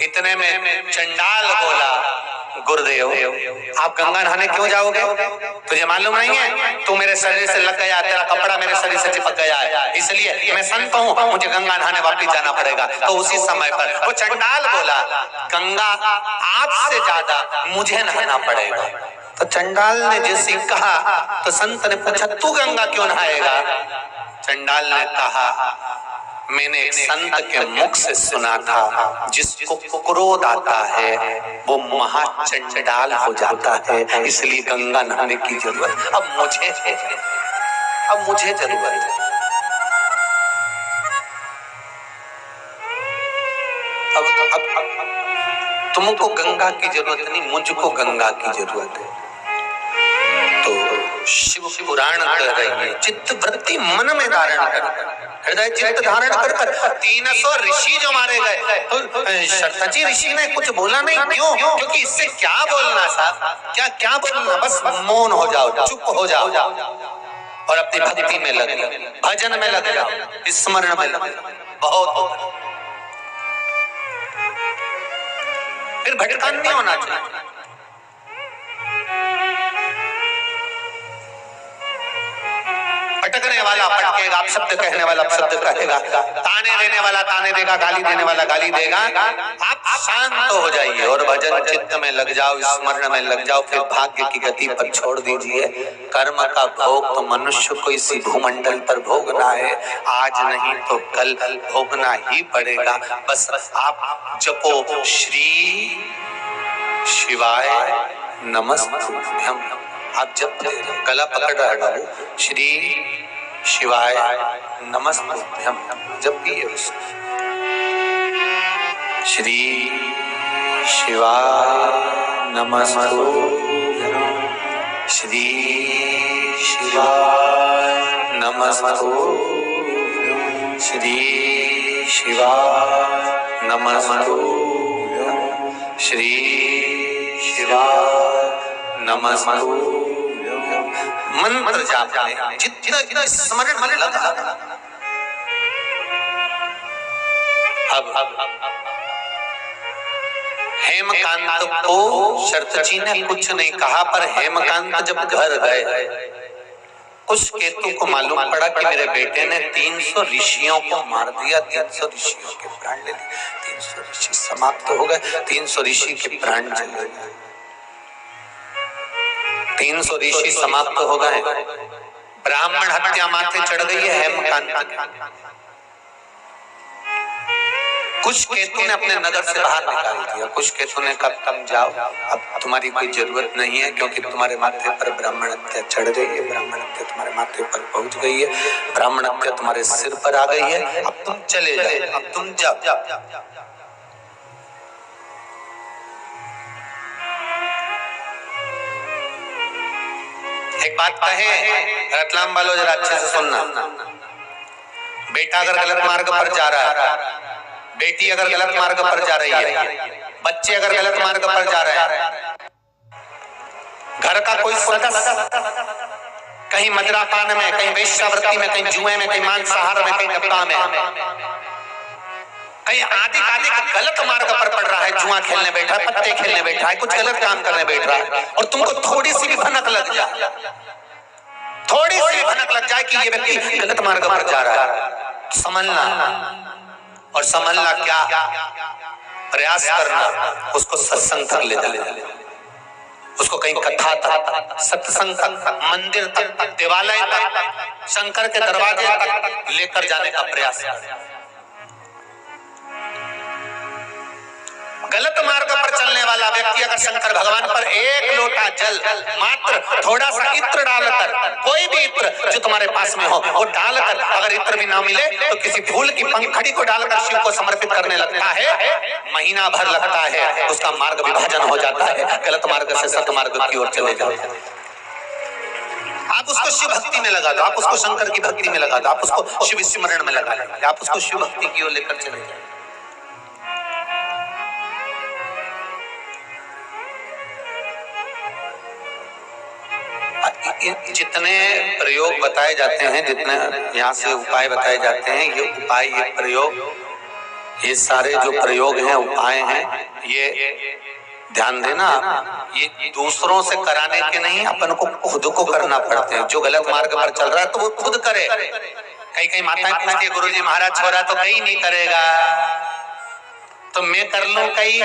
इतने में चंडाल बोला, गुरुदेव आप गंगा नहाने क्यों जाओगे? तुझे मालूम नहीं है, तू मेरे शरीर से लग गया, तेरा कपड़ा मेरे शरीर से चिपक गया है, इसलिए मैं संत हूँ, मुझे गंगा नहाने वापस जाना पड़ेगा। तो उसी समय पर वो चंडाल बोला, गंगा आपसे ज्यादा मुझे नहाना पड़ेगा। तो चंडाल ने जैसे कहा तो संत ने पूछा, तू गंगा क्यों नहाएगा? चंडाल ने कहा, मैंने एक संत के मुख से सुना था, जिसको क्रोध आता है वो महाचंडाल हो जाता है, इसलिए गंगा नहाने की जरूरत अब मुझे जरूरत है। अब तुमको गंगा की जरूरत नहीं, मुझको गंगा की जरूरत है। तो शिव पुराण कह रही है, चित्त वृत्ति मन में धारण कर, हृदय चित्त धारण कर 300 ऋषि जो मारे गए, तो सरतची ऋषि ने कुछ बोला नहीं। क्यों? क्योंकि इससे क्या बोलना साहब, क्या बोलना, बस मौन हो जाओ, चुप हो जाओ और अपनी भक्ति में लग जाओ, भजन में लग जाओ, स्मरण में लग जाओ, बहुत फिर भटकान नहीं होना चाहिए। भटकने वाला पटकेगा, अपशब्द कहने वाला अपशब्द कहेगा, ताने देने वाला ताने देगा, गाली देने वाला गाली देगा। आप शांत हो जाइए और भजन चित्त में लग जाओ, स्मरण में लग जाओ, फिर भाग्य की गति पर छोड़ दीजिए। कर्म का भोग तो मनुष्य को इसी भूमंडल पर भोगना है, आज नहीं तो कल भोगना ही पड़ेगा। बस आप जपो श्री शिवाय नमस्तुभ्यम। आप जब गला पकड़ रहा है, श्री शिवाय नमस्तुभ्यम जब भी है, श्री शिवाय नमस्तुभ्यम, श्री शिवाय नमस्तुभ्यम, श्री शिवाय नमस्तुभ्यम, श्री शिवाय नमस्तुभ्यम। मंत्र जाप करें, जितना स्मरण में लगा। अब हेमकांत को शरत जी ने कुछ नहीं कहा, पर हेमकांत जब घर गए, कुछ केतु को मालूम पड़ा कि मेरे बेटे ने 300 ऋषियों को मार दिया, 300 ऋषियों के प्राण ले लिए, 300 ऋषि समाप्त हो गए, 300 ऋषि के प्राण चले गए, 300 ऋषि समाप्त हो गए। ब्राह्मण हत्या माथे चढ़ गई है हेमकांत। कुछ केतु ने अपने नगर से बाहर निकाल दिया, कुछ केतु ने कहा तुम जाओ, अब तुम्हारी कोई जरूरत नहीं है, क्योंकि तुम्हारे माथे पर ब्राह्मण हत्या चढ़ गई है, ब्राह्मण हत्या तुम्हारे माथे पर पहुंच गई है, ब्राह्मण हत्या तुम्हारे सिर पर आ गई है, अब तुम चले जाओ, अब तुम जाओ। एक बात कहे रतलाम वालों, जरा अच्छे से सुनना। बेटा अगर गलत मार्ग पर जा रहा है, बेटी अगर गलत मार्ग पर जा रही है, बच्चे अगर गलत मार्ग पर जा रहे हैं, घर का कोई सदस्य कहीं मदिरापान में, कहीं वेश्यावृत्ति में, कहीं जुए में, कहीं मांसाहार में, कहीं गप्पा में, कहीं आदि गलत मार्ग पर पड़ रहा है, जुआ खेलने बैठा है, पत्ते खेलने बैठा है, कुछ गलत काम करने बैठ रहा है, और तुमको थोड़ी सी भी भनक लग जाए, थोड़ी सी भी भनक लग जाए कि ये व्यक्ति गलत मार्ग पर जा रहा है, समझना। और समझना क्या, प्रयास करना उसको सत्संग तक ले जाना, उसको कहीं कथा तक, सत्संग तक, मंदिर तक, देवालय तक, शंकर के दरवाजे तक लेकर जाने का प्रयास करना। गलत मार्ग पर चलने वाला व्यक्ति अगर शंकर भगवान पर एक लोटा जल, मात्र थोड़ा सा इत्र डालकर, कोई भी इत्र जो तुम्हारे पास में हो वो डालकर, अगर इत्र भी ना मिले तो किसी फूल की पंखड़ी को डालकर शिव को समर्पित करने लगता है, महीना भर लगता है, उसका मार्ग विभाजन हो जाता है, गलत मार्ग से सतमार्ग की ओर चले जाओ। आप उसको शिव भक्ति में लगा दो, आप उसको शंकर की भक्ति में लगा दो, आप उसको शिव स्मरण में लगा दो, आप उसको शिव भक्ति की ओर लेकर चले जाओ। जितने प्रयोग बताए जाते हैं, जितने यहाँ से उपाय बताए जाते हैं, ये उपाय, ये प्रयोग, ये सारे जो प्रयोग हैं, उपाय हैं, ये ध्यान देना, ये दूसरों से कराने के नहीं, अपन को खुद को करना पड़ते हैं। जो गलत मार्ग पर चल रहा है तो वो खुद करे। कई माताएं पूछती है, गुरुजी महाराज छोरा तो कहीं नहीं करेगा, तो मैं कर लूं कहीं?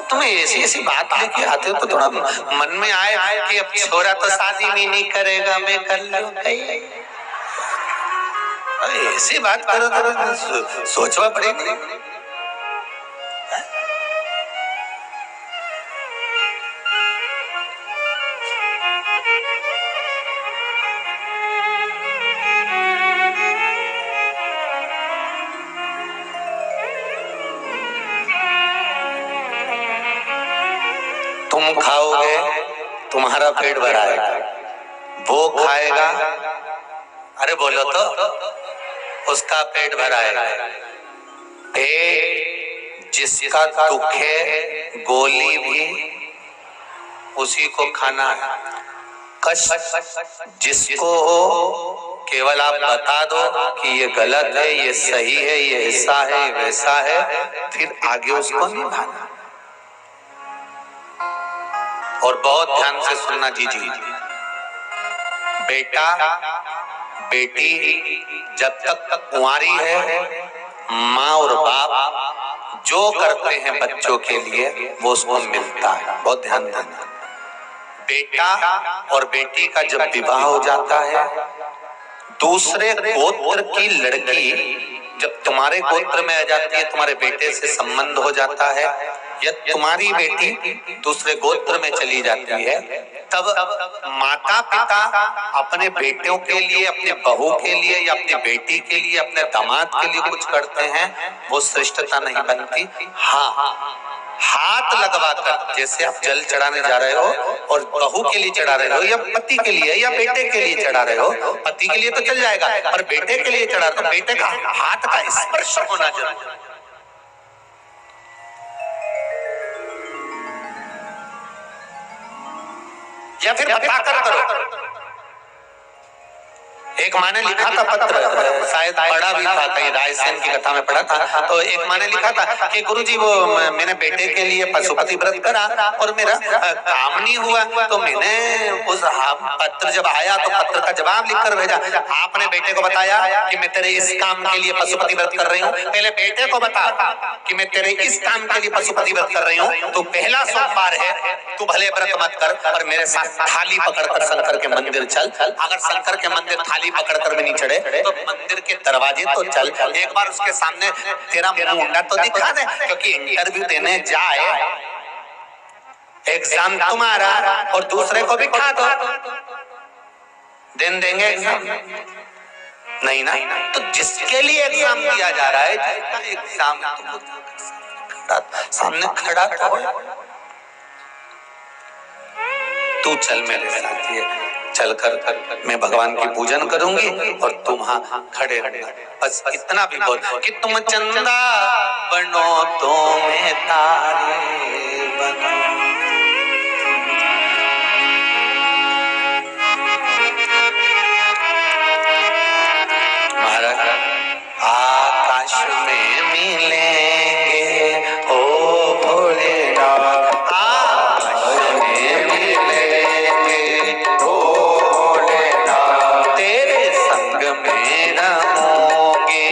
तुम्हें ऐसी बात लेके आते हो तो थोड़ा मन में आए कि अब छोरा तो शादी भी नहीं करेगा, मैं कर लूं कहीं? ऐसी बात करो तो सोचना पड़ेगा। तुम खाओगे तुम्हारा पेट भराएगा, वो खाएगा, अरे बोलो तो, उसका पेट भराएगा। पेट जिसका दुख है, गोली भी उसी को खाना है। कष्ट जिसको हो केवल आप बता दो कि ये गलत है, ये सही है, ये ऐसा है, ये वैसा है, फिर आगे उसको निभाना। और बहुत ध्यान से सुनना जी। बेटा बेटी जब तक कुंवारी है, माँ और बाप जो करते हैं बच्चों के लिए वो उसको मिलता है। बहुत ध्यान देना। बेटा और बेटी का जब विवाह हो जाता है, दूसरे गोत्र की लड़की जब तुम्हारे गोत्र में आ जाती है, तुम्हारे बेटे से संबंध हो जाता है, या तुम्हारी बेटी दूसरे गोत्र में चली जाती है, तब माता पिता अपने बेटों के लिए, अपने बहू के लिए या अपनी बेटी के लिए, अपने दामाद के लिए कुछ करते हैं, वो श्रेष्ठता नहीं बनती। हाँ, हाथ लगवाकर, जैसे आप जल चढ़ाने जा रहे हो और बहू के लिए चढ़ा रहे हो या पति के लिए या बेटे के लिए चढ़ा रहे हो, पति के लिए तो चल जाएगा, पर बेटे के लिए चढ़ा तो बेटे का हाथ का स्पर्श होना जरूरी। या फिर बताकर करो। एक माँ ने लिखा था पत्र, शायद पढ़ा भी था, कहीं रायसेन की कथा में पढ़ा था, तो एक माँ ने लिखा था कि गुरुजी वो मैंने बेटे के लिए पशुपति व्रत करा और मेरा काम नहीं हुआ, तो मैंने उस पत्र जब आया तो पत्र का जवाब लिखकर भेजा। आपने बेटे को बताया कि मैं तेरे इस काम के लिए पशुपति व्रत कर रही हूँ, पहले बेटे को बता कि मैं तेरे इस काम के लिए पशुपति व्रत कर रही हूँ, तो पहला सोमवार है, तू भले व्रत मत कर पर मेरे साथ थाली पकड़कर शंकर के मंदिर चल। अगर शंकर के मंदिर थाली पकड़कर भी नहीं चढ़े तो मंदिर के दरवाजे तो चल, एक बार उसके सामने तेरा मुंडा तो दिखा दे, क्योंकि इंटरव्यू देने जाए, एग्जाम तुम्हारा और दूसरे को बिठा दो, दिन देंगे एग्जाम नहीं ना। तो जिसके लिए एग्जाम दिया जा रहा है, जिसका एग्जाम सामने खड़ा तो तू चल मेरे साथ, ये चलकर मैं भगवान की पूजन करूंगी और तुम हाँ खड़े रहना। बस इतना भी बोल कि तुम चंदा बनो तो मैं तारे बनो। महाराज आकाश में मिलेंगे ओ भोलेनाथ, आकाश में मिलेंगे ओ भोलेनाथ, तेरे संग में रहूंगी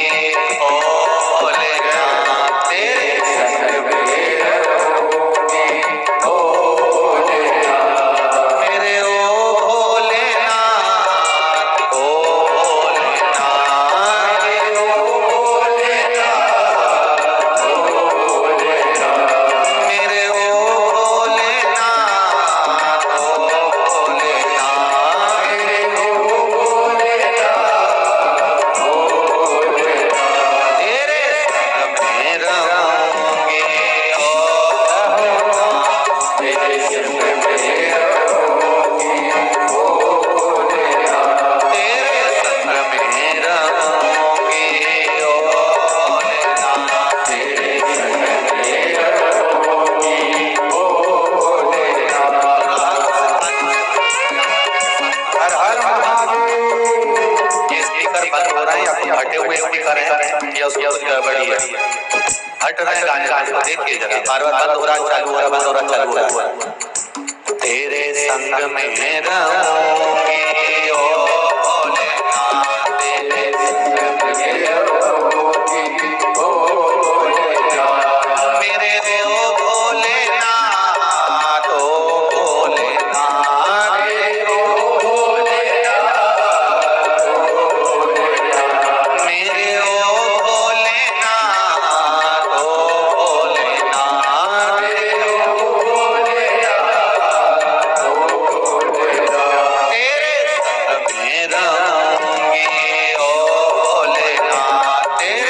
ओ भोलेनाथ, तेरे संग में रहूंगी ओ भोलेनाथ, मेरे ओ भोलेनाथ, ओ हट रहे गाने को देखिए जरा, बार-बार बंद हो रहा, चालू हो रहा, बंद हो रहा, चालू हो रहा। तेरे संग में रहूंगी ओ भोलेनाथ, तेरे संग में रहूंगी ओ भोलेनाथ, मेरे ओ भोलेनाथ, ओ भोलेनाथ, मेरे ओ भोलेनाथ, ओ भोलेनाथ, मेरे ओ तेरे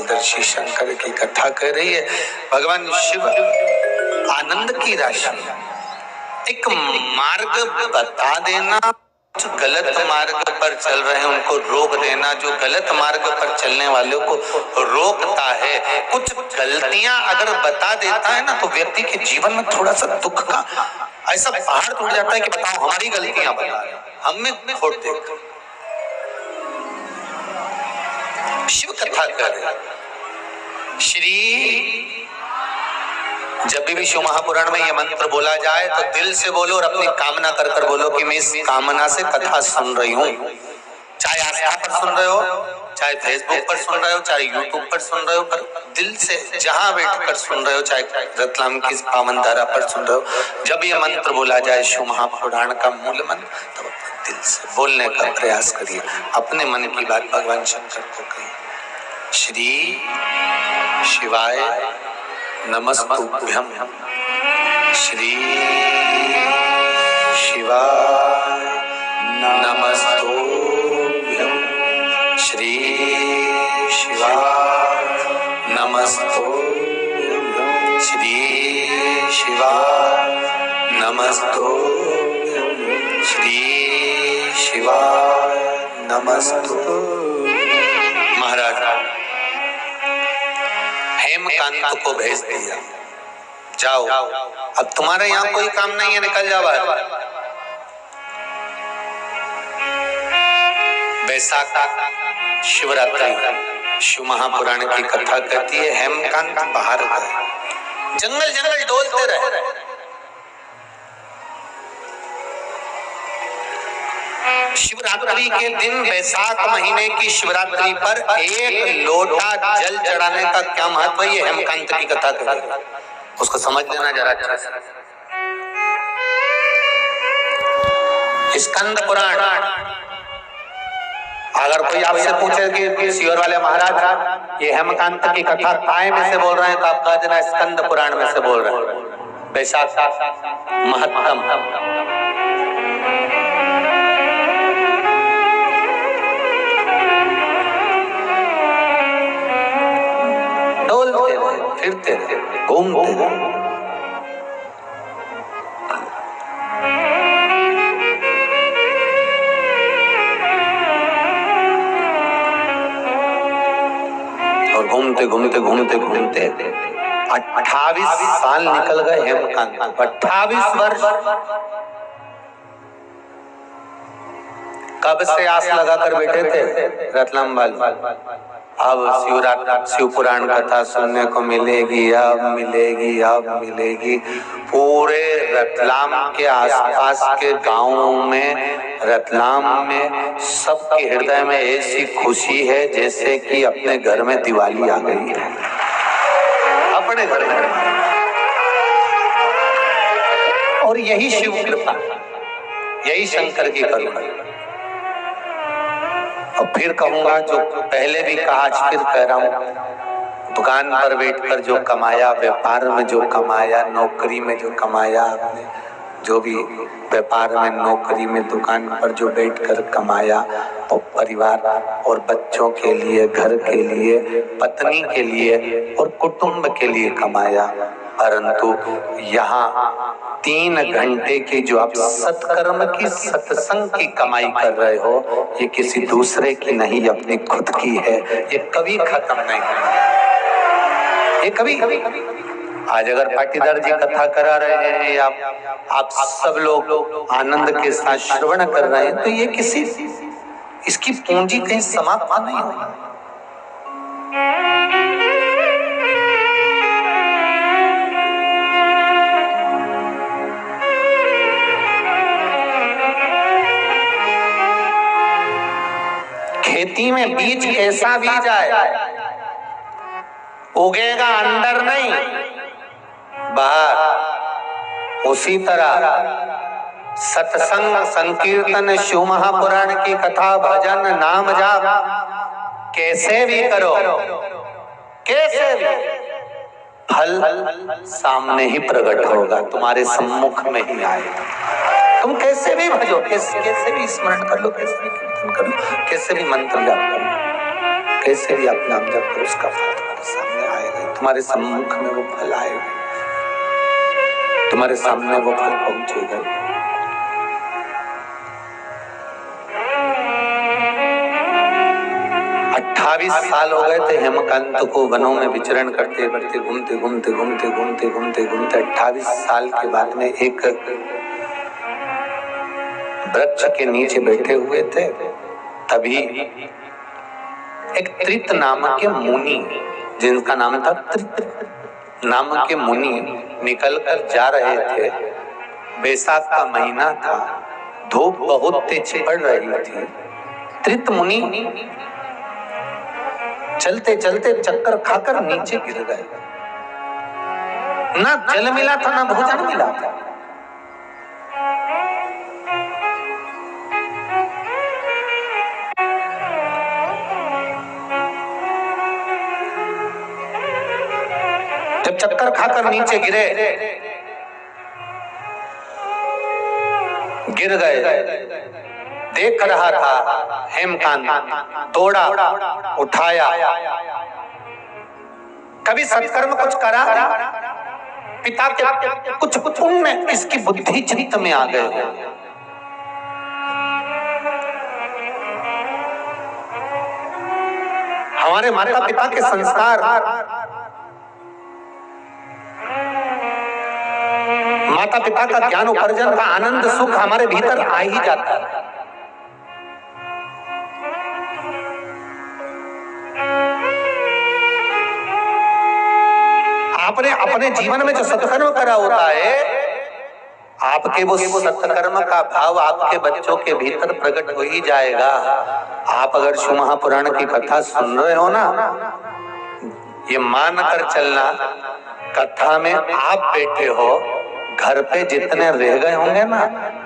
समदर्शी शंकर की कथा कर रही है। भगवान शिव आनंद की राशि, एक मार्ग बता देना, जो गलत मार्ग पर चल रहे हैं उनको रोक देना, जो गलत मार्ग पर चलने वालों को रोकता है। कुछ गलतियां अगर बता देता है ना तो व्यक्ति के जीवन में थोड़ा सा दुख का ऐसा पहाड़ टूट जाता है कि बताओ हमारी गलतियां बता रहे, हमें खोट देख। शिव कथा कर श्री, जब भी शिव महापुराण में ये मंत्र बोला जाए तो दिल से बोलो और अपनी कामना कर कर बोलो कि मैं इस कामना से कथा सुन रही हूँ। चाहे आस्था पर सुन रहे हो, चाहे फेसबुक पर सुन रहे हो, चाहे यूट्यूब पर सुन रहे हो, पर दिल से जहां बैठ कर सुन रहे हो, चाहे रतलाम की पावन धारा पर सुन रहे हो, जब ये मंत्र बोला जाए शिव महापुराण का मूल मंत्र, तो अपने दिल से बोलने का प्रयास करिए, अपने मन की बात भगवान शंकर को कहिए। श्री शिवाय नमस्तुभ्यं, श्री शिवाय नमस्तुभ्यं, श्री शिवाय नमस्तुभ्यं, श्री शिवाय नमस्तुभ्यं, श्री शिवाय नमस्तुभ्यं। महाराज हेमकांत को भेज दिया, जाओ अब तुम्हारे यहाँ कोई काम नहीं है, निकल जाओ बाहर। बैसाख शिवरात्रि शिव महापुराण की कथा कहती है, हेमकांत बाहर गए, जंगल जंगल डोलते रहे। शिवरात्रि के दिन, बैसाख महीने की शिवरात्रि पर एक लोटा जल चढ़ाने का क्या महत्व है, ये हेमकांत की कथा करेगा, उसको समझ लेना जरा अच्छा से। स्कंद पुराण, अगर कोई आपसे पूछे कि शिवर वाले महाराज ये हेमकांत की कथा काय में से बोल रहे हैं, तो आप कह देना स्कंद पुराण में से बोल रहे हैं। बैसाख महत्तम, फिरते घूमते, और घूमते घूमते घूमते घूमते 28 साल निकल गए हेमकांत, 28 वर्ष। कब से आस लगा कर बैठे थे रतलाम वाले, अब शिव पुराण कथा सुनने को मिलेगी, अब मिलेगी, अब मिलेगी। पूरे रतलाम के आसपास के गांवों में, रतलाम में सबके हृदय में ऐसी खुशी है जैसे कि अपने घर में दिवाली आ गई है, अपने घर में। और यही शिव कृपा, यही शंकर की करुणा। और फिर कहूंगा, जो पहले भी कहा आज फिर कह रहा हूं, दुकान पर बैठकर जो कमाया, व्यापार में जो कमाया, नौकरी में जो कमाया, आपने जो भी व्यापार में, नौकरी में, दुकान पर जो बैठकर कमाया, और परिवार और बच्चों के लिए, घर के लिए, पत्नी के लिए और कुटुंब के लिए कमाया, परंतु यहाँ 3 घंटे की जो आप सत्कर्म की, सत्संग की कमाई कर रहे हो, ये किसी दूसरे की नहीं, अपनी खुद की है। ये कभी खत्म नहीं होगा, ये कभी आज अगर पाटीदार जी कथा करा रहे हैं या आप सब लोग आनंद के साथ श्रवण कर रहे हैं, तो ये किसी, इसकी पूंजी कहीं समाप्त नहीं होगी। खेती में बीज कैसा भी जाए, उगेगा अंदर नहीं बाहर। उसी तरह सत्संग, संकीर्तन, शिव महापुराण की कथा, भजन, नाम जाप कैसे भी करो, कैसे भी, फल सामने ही प्रकट होगा, तुम्हारे सम्मुख में ही आएगा। तुम कैसे भी भजो, कैसे भी स्मरण कर लो, कैसे भी कीर्तन कर लो, कैसे भी मंत्र जाप कर लो, कैसे भी आप नाम जप करो, उसका फल तुम्हारे सामने आएगा, तुम्हारे सम्मुख में वो फल आएगा, तुम्हारे सामने वो फल पहुंचेगा। 28 साल हो गए थे हेमकांत को वनों में विचरण करते करते, घूमते घूमते घूमते घूमते घूमते घूमते 28 साल के बाद में एक वृक्ष के नीचे बैठे हुए थे। तभी एक त्रित नामक के मुनि, जिनका नाम था त्रित नामक के मुनि, निकल कर जा रहे थे। बैसाख का महीना था, धूप बहुत तेज पड़ रही थी। त्रित मुनि चलते चलते चक्कर खाकर नीचे गिर गए। ना जल मिला था, ना भोजन मिला था। जब चक्कर खाकर नीचे गिर गए, देख रहा था हेमकांत, दौड़ा, उठाया। कभी सत्कर्म कुछ करा, पिता के कुछ पुण्य इसकी बुद्धि चित्त में आ गए। हमारे माता पिता के संस्कार, माता पिता का ज्ञान उपार्जन का आनंद सुख हमारे भीतर आ ही जाता है। आपने अपने जीवन में जो सत्कर्म करा होता है, आपके वो सत्कर्म का भाव आपके बच्चों के भीतर प्रकट हो ही जाएगा। आप अगर शिव महापुराण की कथा सुन रहे हो ना, ये मान कर चलना, कथा में आप बैठे हो, घर पे जितने रह गए होंगे ना,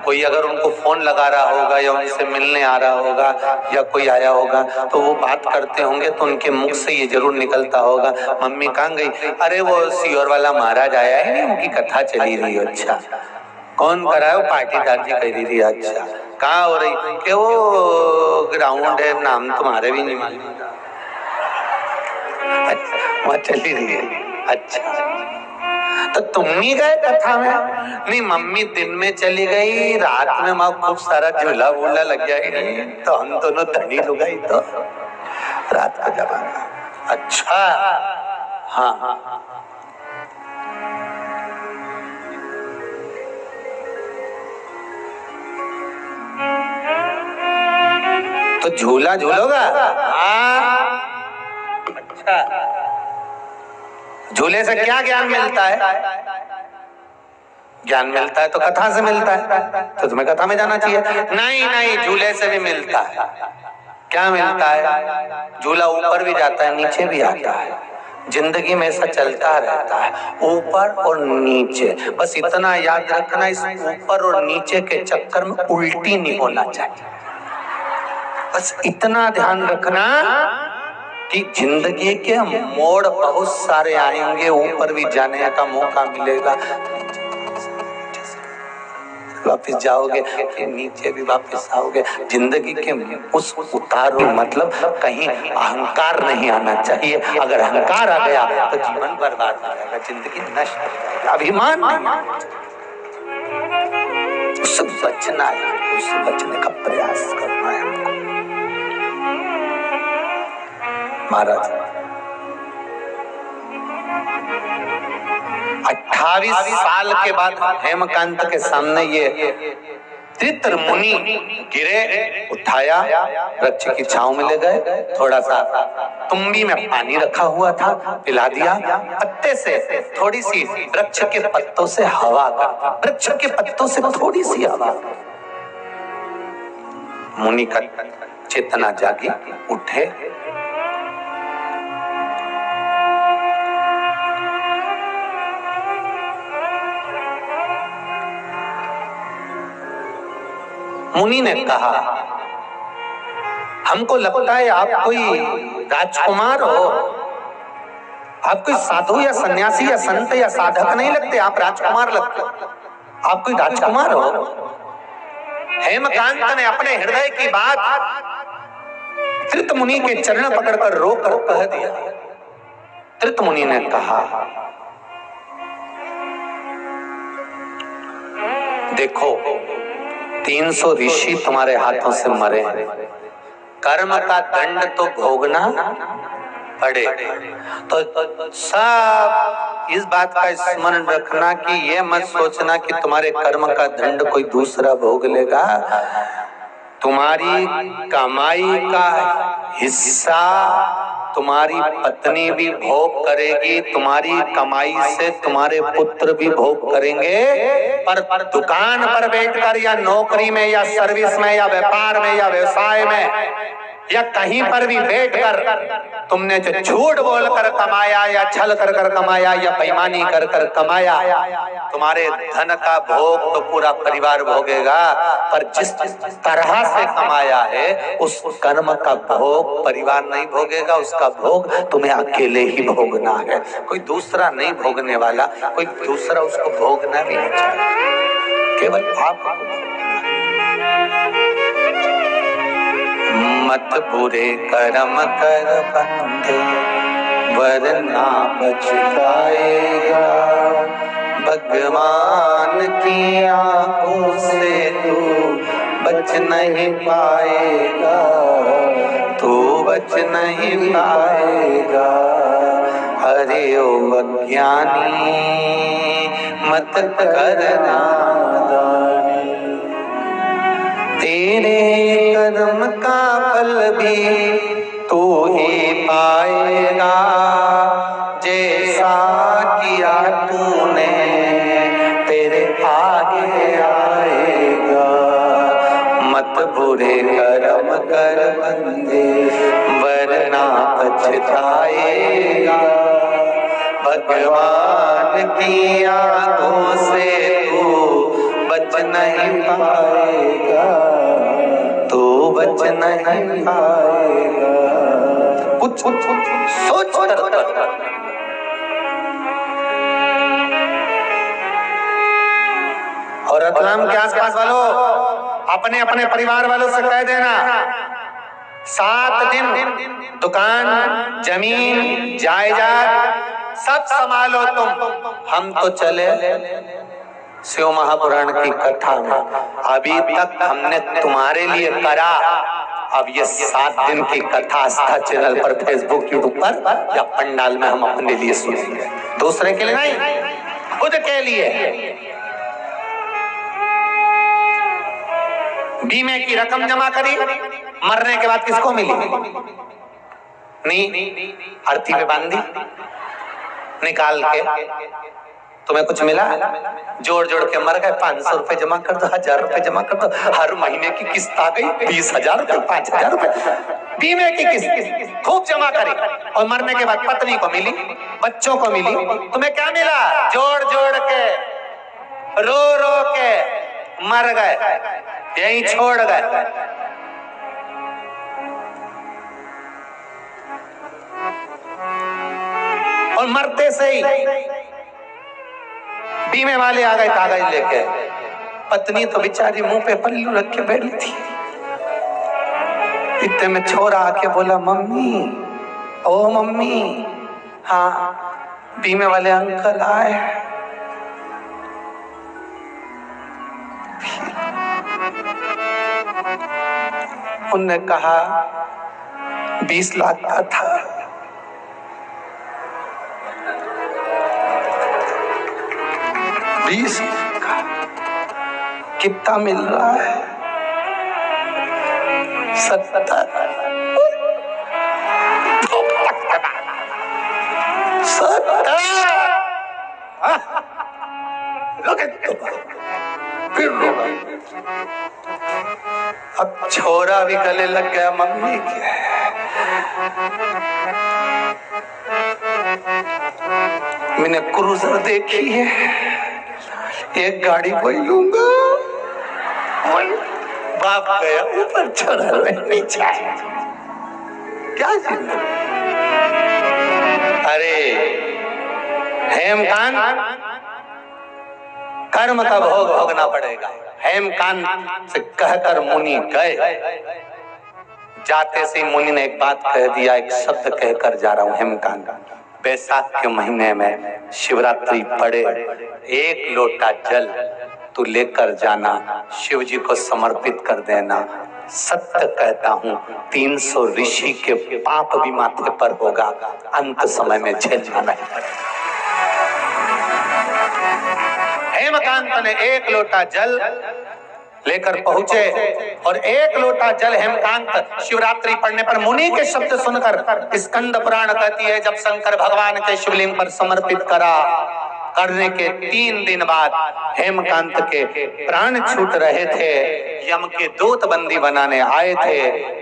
कोई अगर उनको फोन लगा रहा होगा या उनसे मिलने आ रहा होगा या कोई आया होगा, तो वो बात करते होंगे तो उनके मुख से ये जरूर निकलता होगा, मम्मी कहाँ गई? अरे वो सीहोर वाला महाराज आया है नहीं, उनकी कथा चली रही है। अच्छा, कौन कराया? वो पाटीदार जी कह रही थी। अच्छा, कहाँ हो रही? कि वो ग्राउंड है, नाम तुम्हारे भी नहीं मालूम। अच्छा, वहाँ चली रही है। अच्छा, तो तुम नहीं गए कथा में? नहीं, मम्मी दिन में चली गई, रात में माँ खूब सारा झूला वूला लग जाएगी, तो हम दोनों धनी लुगाई तो रात का जमाना। अच्छा, हाँ, तो झूला झूलोगा? हाँ, अच्छा, झूले से क्या ज्ञान मिलता है? ज्ञान मिलता है तो कथा से मिलता है, तो तुम्हें कथा में जाना चाहिए। नहीं नहीं, झूले से भी मिलता है। क्या मिलता है? झूला ऊपर भी जाता है, नीचे भी आता है। जिंदगी में ऐसा चलता रहता है, ऊपर और नीचे। बस इतना याद रखना, इस ऊपर और नीचे के चक्कर में उल्टी नहीं होना चाहिए। बस इतना ध्यान रखना कि जिंदगी के मोड़ बहुत सारे आएंगे, ऊपर भी जाने का मौका मिलेगा, वापस जाओगे, फिर नीचे भी वापस आओगे। जिंदगी के उस उतार मतलब कहीं अहंकार नहीं आना चाहिए। अगर अहंकार आ गया तो जीवन बर्बाद हो जाएगा, जिंदगी नष्ट हो जाएगी। अभिमान उससे बचना है, उससे बचने का प्रयास करना है हमको। महाराज 28 साल के बाद हेमकांत के सामने ये त्रित्र मुनि गिरे, उठाया, वृक्ष की छांव में ले गए। थोड़ा सा तुम्बी में पानी रखा हुआ था, पिला दिया। पत्ते से थोड़ी सी, वृक्ष के पत्तों से हवा करता, वृक्ष के पत्तों से थोड़ी सी हवा। मुनि का चेतना जागी, उठे, मुनि ने कहा, हमको लगता है आप कोई राजकुमार हो, आप कोई साधु या सन्यासी या संत या साधक नहीं लगते, आप राजकुमार लगते, आप कोई राजकुमार हो। हेमकांत ने अपने हृदय की बात त्रित मुनि के चरण पकड़कर रोकर कह दिया। त्रित मुनि ने कहा, देखो 300 ऋषि तुम्हारे हाथों से मरे हैं, कर्म का दंड तो भोगना पड़े। तो सब इस बात का स्मरण रखना कि ये मत सोचना कि तुम्हारे कर्म का दंड कोई दूसरा भोग लेगा। तुम्हारी कमाई का हिस्सा तुम्हारी पत्नी भी भोग करेगी, तुम्हारी कमाई से तुम्हारे पुत्र भी भोग करेंगे, पर दुकान पर बैठकर या नौकरी में या सर्विस में या व्यापार में या व्यवसाय में या कहीं पर भी बैठकर तुमने जो झूठ बोलकर कमाया या छल कर कर कमाया या बेईमानी कर कर कमाया, तुम्हारे धन का भोग तो पूरा परिवार भोगेगा, पर जिस तरह से कमाया है उस कर्म का भोग परिवार नहीं भोगेगा, उसका भोग तुम्हें अकेले ही भोगना है। कोई दूसरा नहीं भोगने वाला, कोई दूसरा उसको भोगना भी नहीं चाहिए, केवल आप। मत बुरे कर्म कर बंधे वरना पछताएगा, भगवान की आंखों से तू बच नहीं पाएगा, तू बच नहीं पाएगा। अरे ओ अज्ञानी मत करना दानी, तेरे कर्म का फल भी तू ही पाएगा, जैसा किया तूने तेरे आगे आएगा। मत बुरे कर्म कर बंदे वरना पछताएगा, भगवान की आंखों से तू बच नहीं पाएगा, तू बच नहीं पाएगा। कुछ सोच और रतलाम के आसपास वालों, अपने अपने परिवार वालों से कह देना, 7 दिन दुकान जमीन जायदाद सब संभालो तुम, हम तो चले शिव महापुराण की कथा में। अभी तक हमने तुम्हारे लिए करा, अब ये 7 दिन की कथा आस्था चैनल पर, फेसबुक, यूट्यूब पर या पंडाल में हम अपने लिए सुनेंगे, दूसरे के लिए नहीं, खुद के लिए। बीमे की रकम जमा करी, मरने के बाद किसको मिली? नहीं, अर्थी पे बांधी, निकाल के तुम्हें कुछ मिला? जोड़ जोड़ के मर गए, 500 रुपए जमा कर दो, 1000 रुपए जमा कर दो, हर महीने की किस्त आ गई 20,000 रुपए, 5,000 रुपए बीमे की किस्त खूब जमा करी, और मरने के बाद पत्नी को मिली, बच्चों को मिली, तुम्हें क्या मिला? जोड़ जोड़ के रो रो के मर गए, यहीं छोड़ गए। और मरते से ही बीमे वाले आ गए कागज लेके, पत्नी तो बेचारी मुंह पे पल्लू रख के बैठी थी। इतने में छोरा आके बोला, मम्मी, ओ मम्मी, हाँ बीमे वाले अंकल आए। उनने कहा 20 लाख का था, कितना मिल रहा है? 70। अब छोरा भी गले लग गया मम्मी के। मैंने क्रूजर देखी है, एक गाड़ी कोई लूंगा। बाप गया ऊपर, छोड़ा नीचे। क्या जिंदगी? अरे हेमकांत, कर्म का भोग भोगना पड़ेगा। हेमकांत से कहकर मुनि गए, जाते से मुनि ने एक बात कह दिया, एक शब्द कहकर जा रहा हूं, हेमकांत, बैसाख के महीने में शिवरात्रि पड़े, एक लोटा जल तू लेकर जाना, शिव जी को समर्पित कर देना। सत्य कहता हूं 300 ऋषि के पाप भी माथे पर होगा, अंत समय में झेलना नहीं पड़ेगा। हेमकांत ने एक लोटा जल लेकर पहुंचे और एक लोटा जल हेमकांत शिवरात्रि पड़ने पर मुनि के शब्द सुनकर स्कंद पुराण कहती है जब शंकर भगवान के शिवलिंग पर समर्पित करा, करने के 3 दिन बाद हेमकांत के प्राण छूट रहे थे, यम के दूत बंदी बनाने आए थे।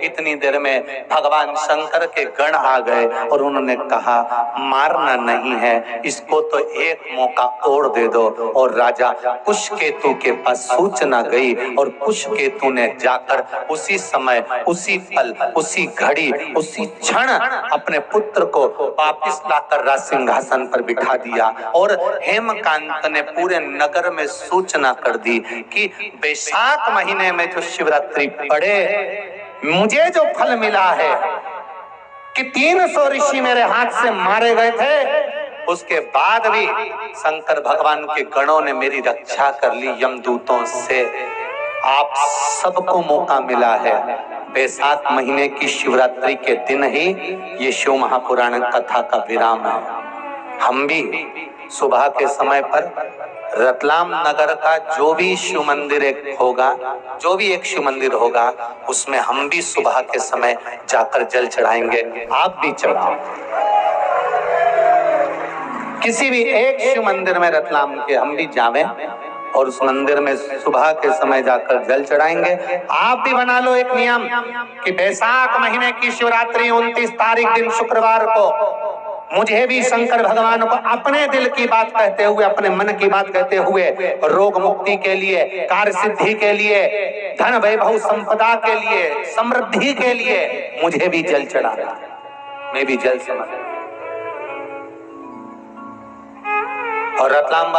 इतनी देर में भगवान शंकर के गण आ गए और उन्होंने कहा मारना नहीं है, इसको तो एक मौका और दे दो। और राजा कुशकेतु के पास सूचना गई और कुशकेतु ने जाकर उसी समय, उसी पल, उसी घड़ी, उसी क्षण अपने पुत्र को वापिस लाकर राज सिंहासन पर बिठा दिया। और हेमकांत ने पूरे नगर में सूचना कर दी कि बैसाख महीने में जो शिवरात्रि पड़े, मुझे जो फल मिला है कि 300 ऋषि मेरे हाथ से मारे गए थे, उसके बाद भी शंकर भगवान के गणों ने मेरी रक्षा कर ली यमदूतों से। आप सबको मौका मिला है। बैसाख महीने की शिवरात्रि के दिन ही ये शिव महापुराण कथा का विराम है। हम भी सुबह के समय पर रतलाम नगर का जो भी शिव मंदिर होगा, जो भी एक शिव मंदिर होगा, उसमें हम भी सुबह के समय जाकर जल चढ़ाएंगे। आप भी चढ़ाओ। किसी भी एक शिव मंदिर में रतलाम के हम भी जावें और उस मंदिर में सुबह के समय जाकर जल चढ़ाएंगे। आप भी बना लो एक नियम कि बैसाख महीने की शिवरात्रि 29 तारीख दिन शुक्रवार को मुझे भी शंकर भगवान को अपने दिल की बात कहते हुए, अपने मन की बात कहते हुए, रोग मुक्ति के लिए, कार्य सिद्धि के लिए, धन वैभव संपदा के लिए, समृद्धि के लिए मुझे भी जल चढ़ाना, मैं भी जल समर्पित। और रतलाम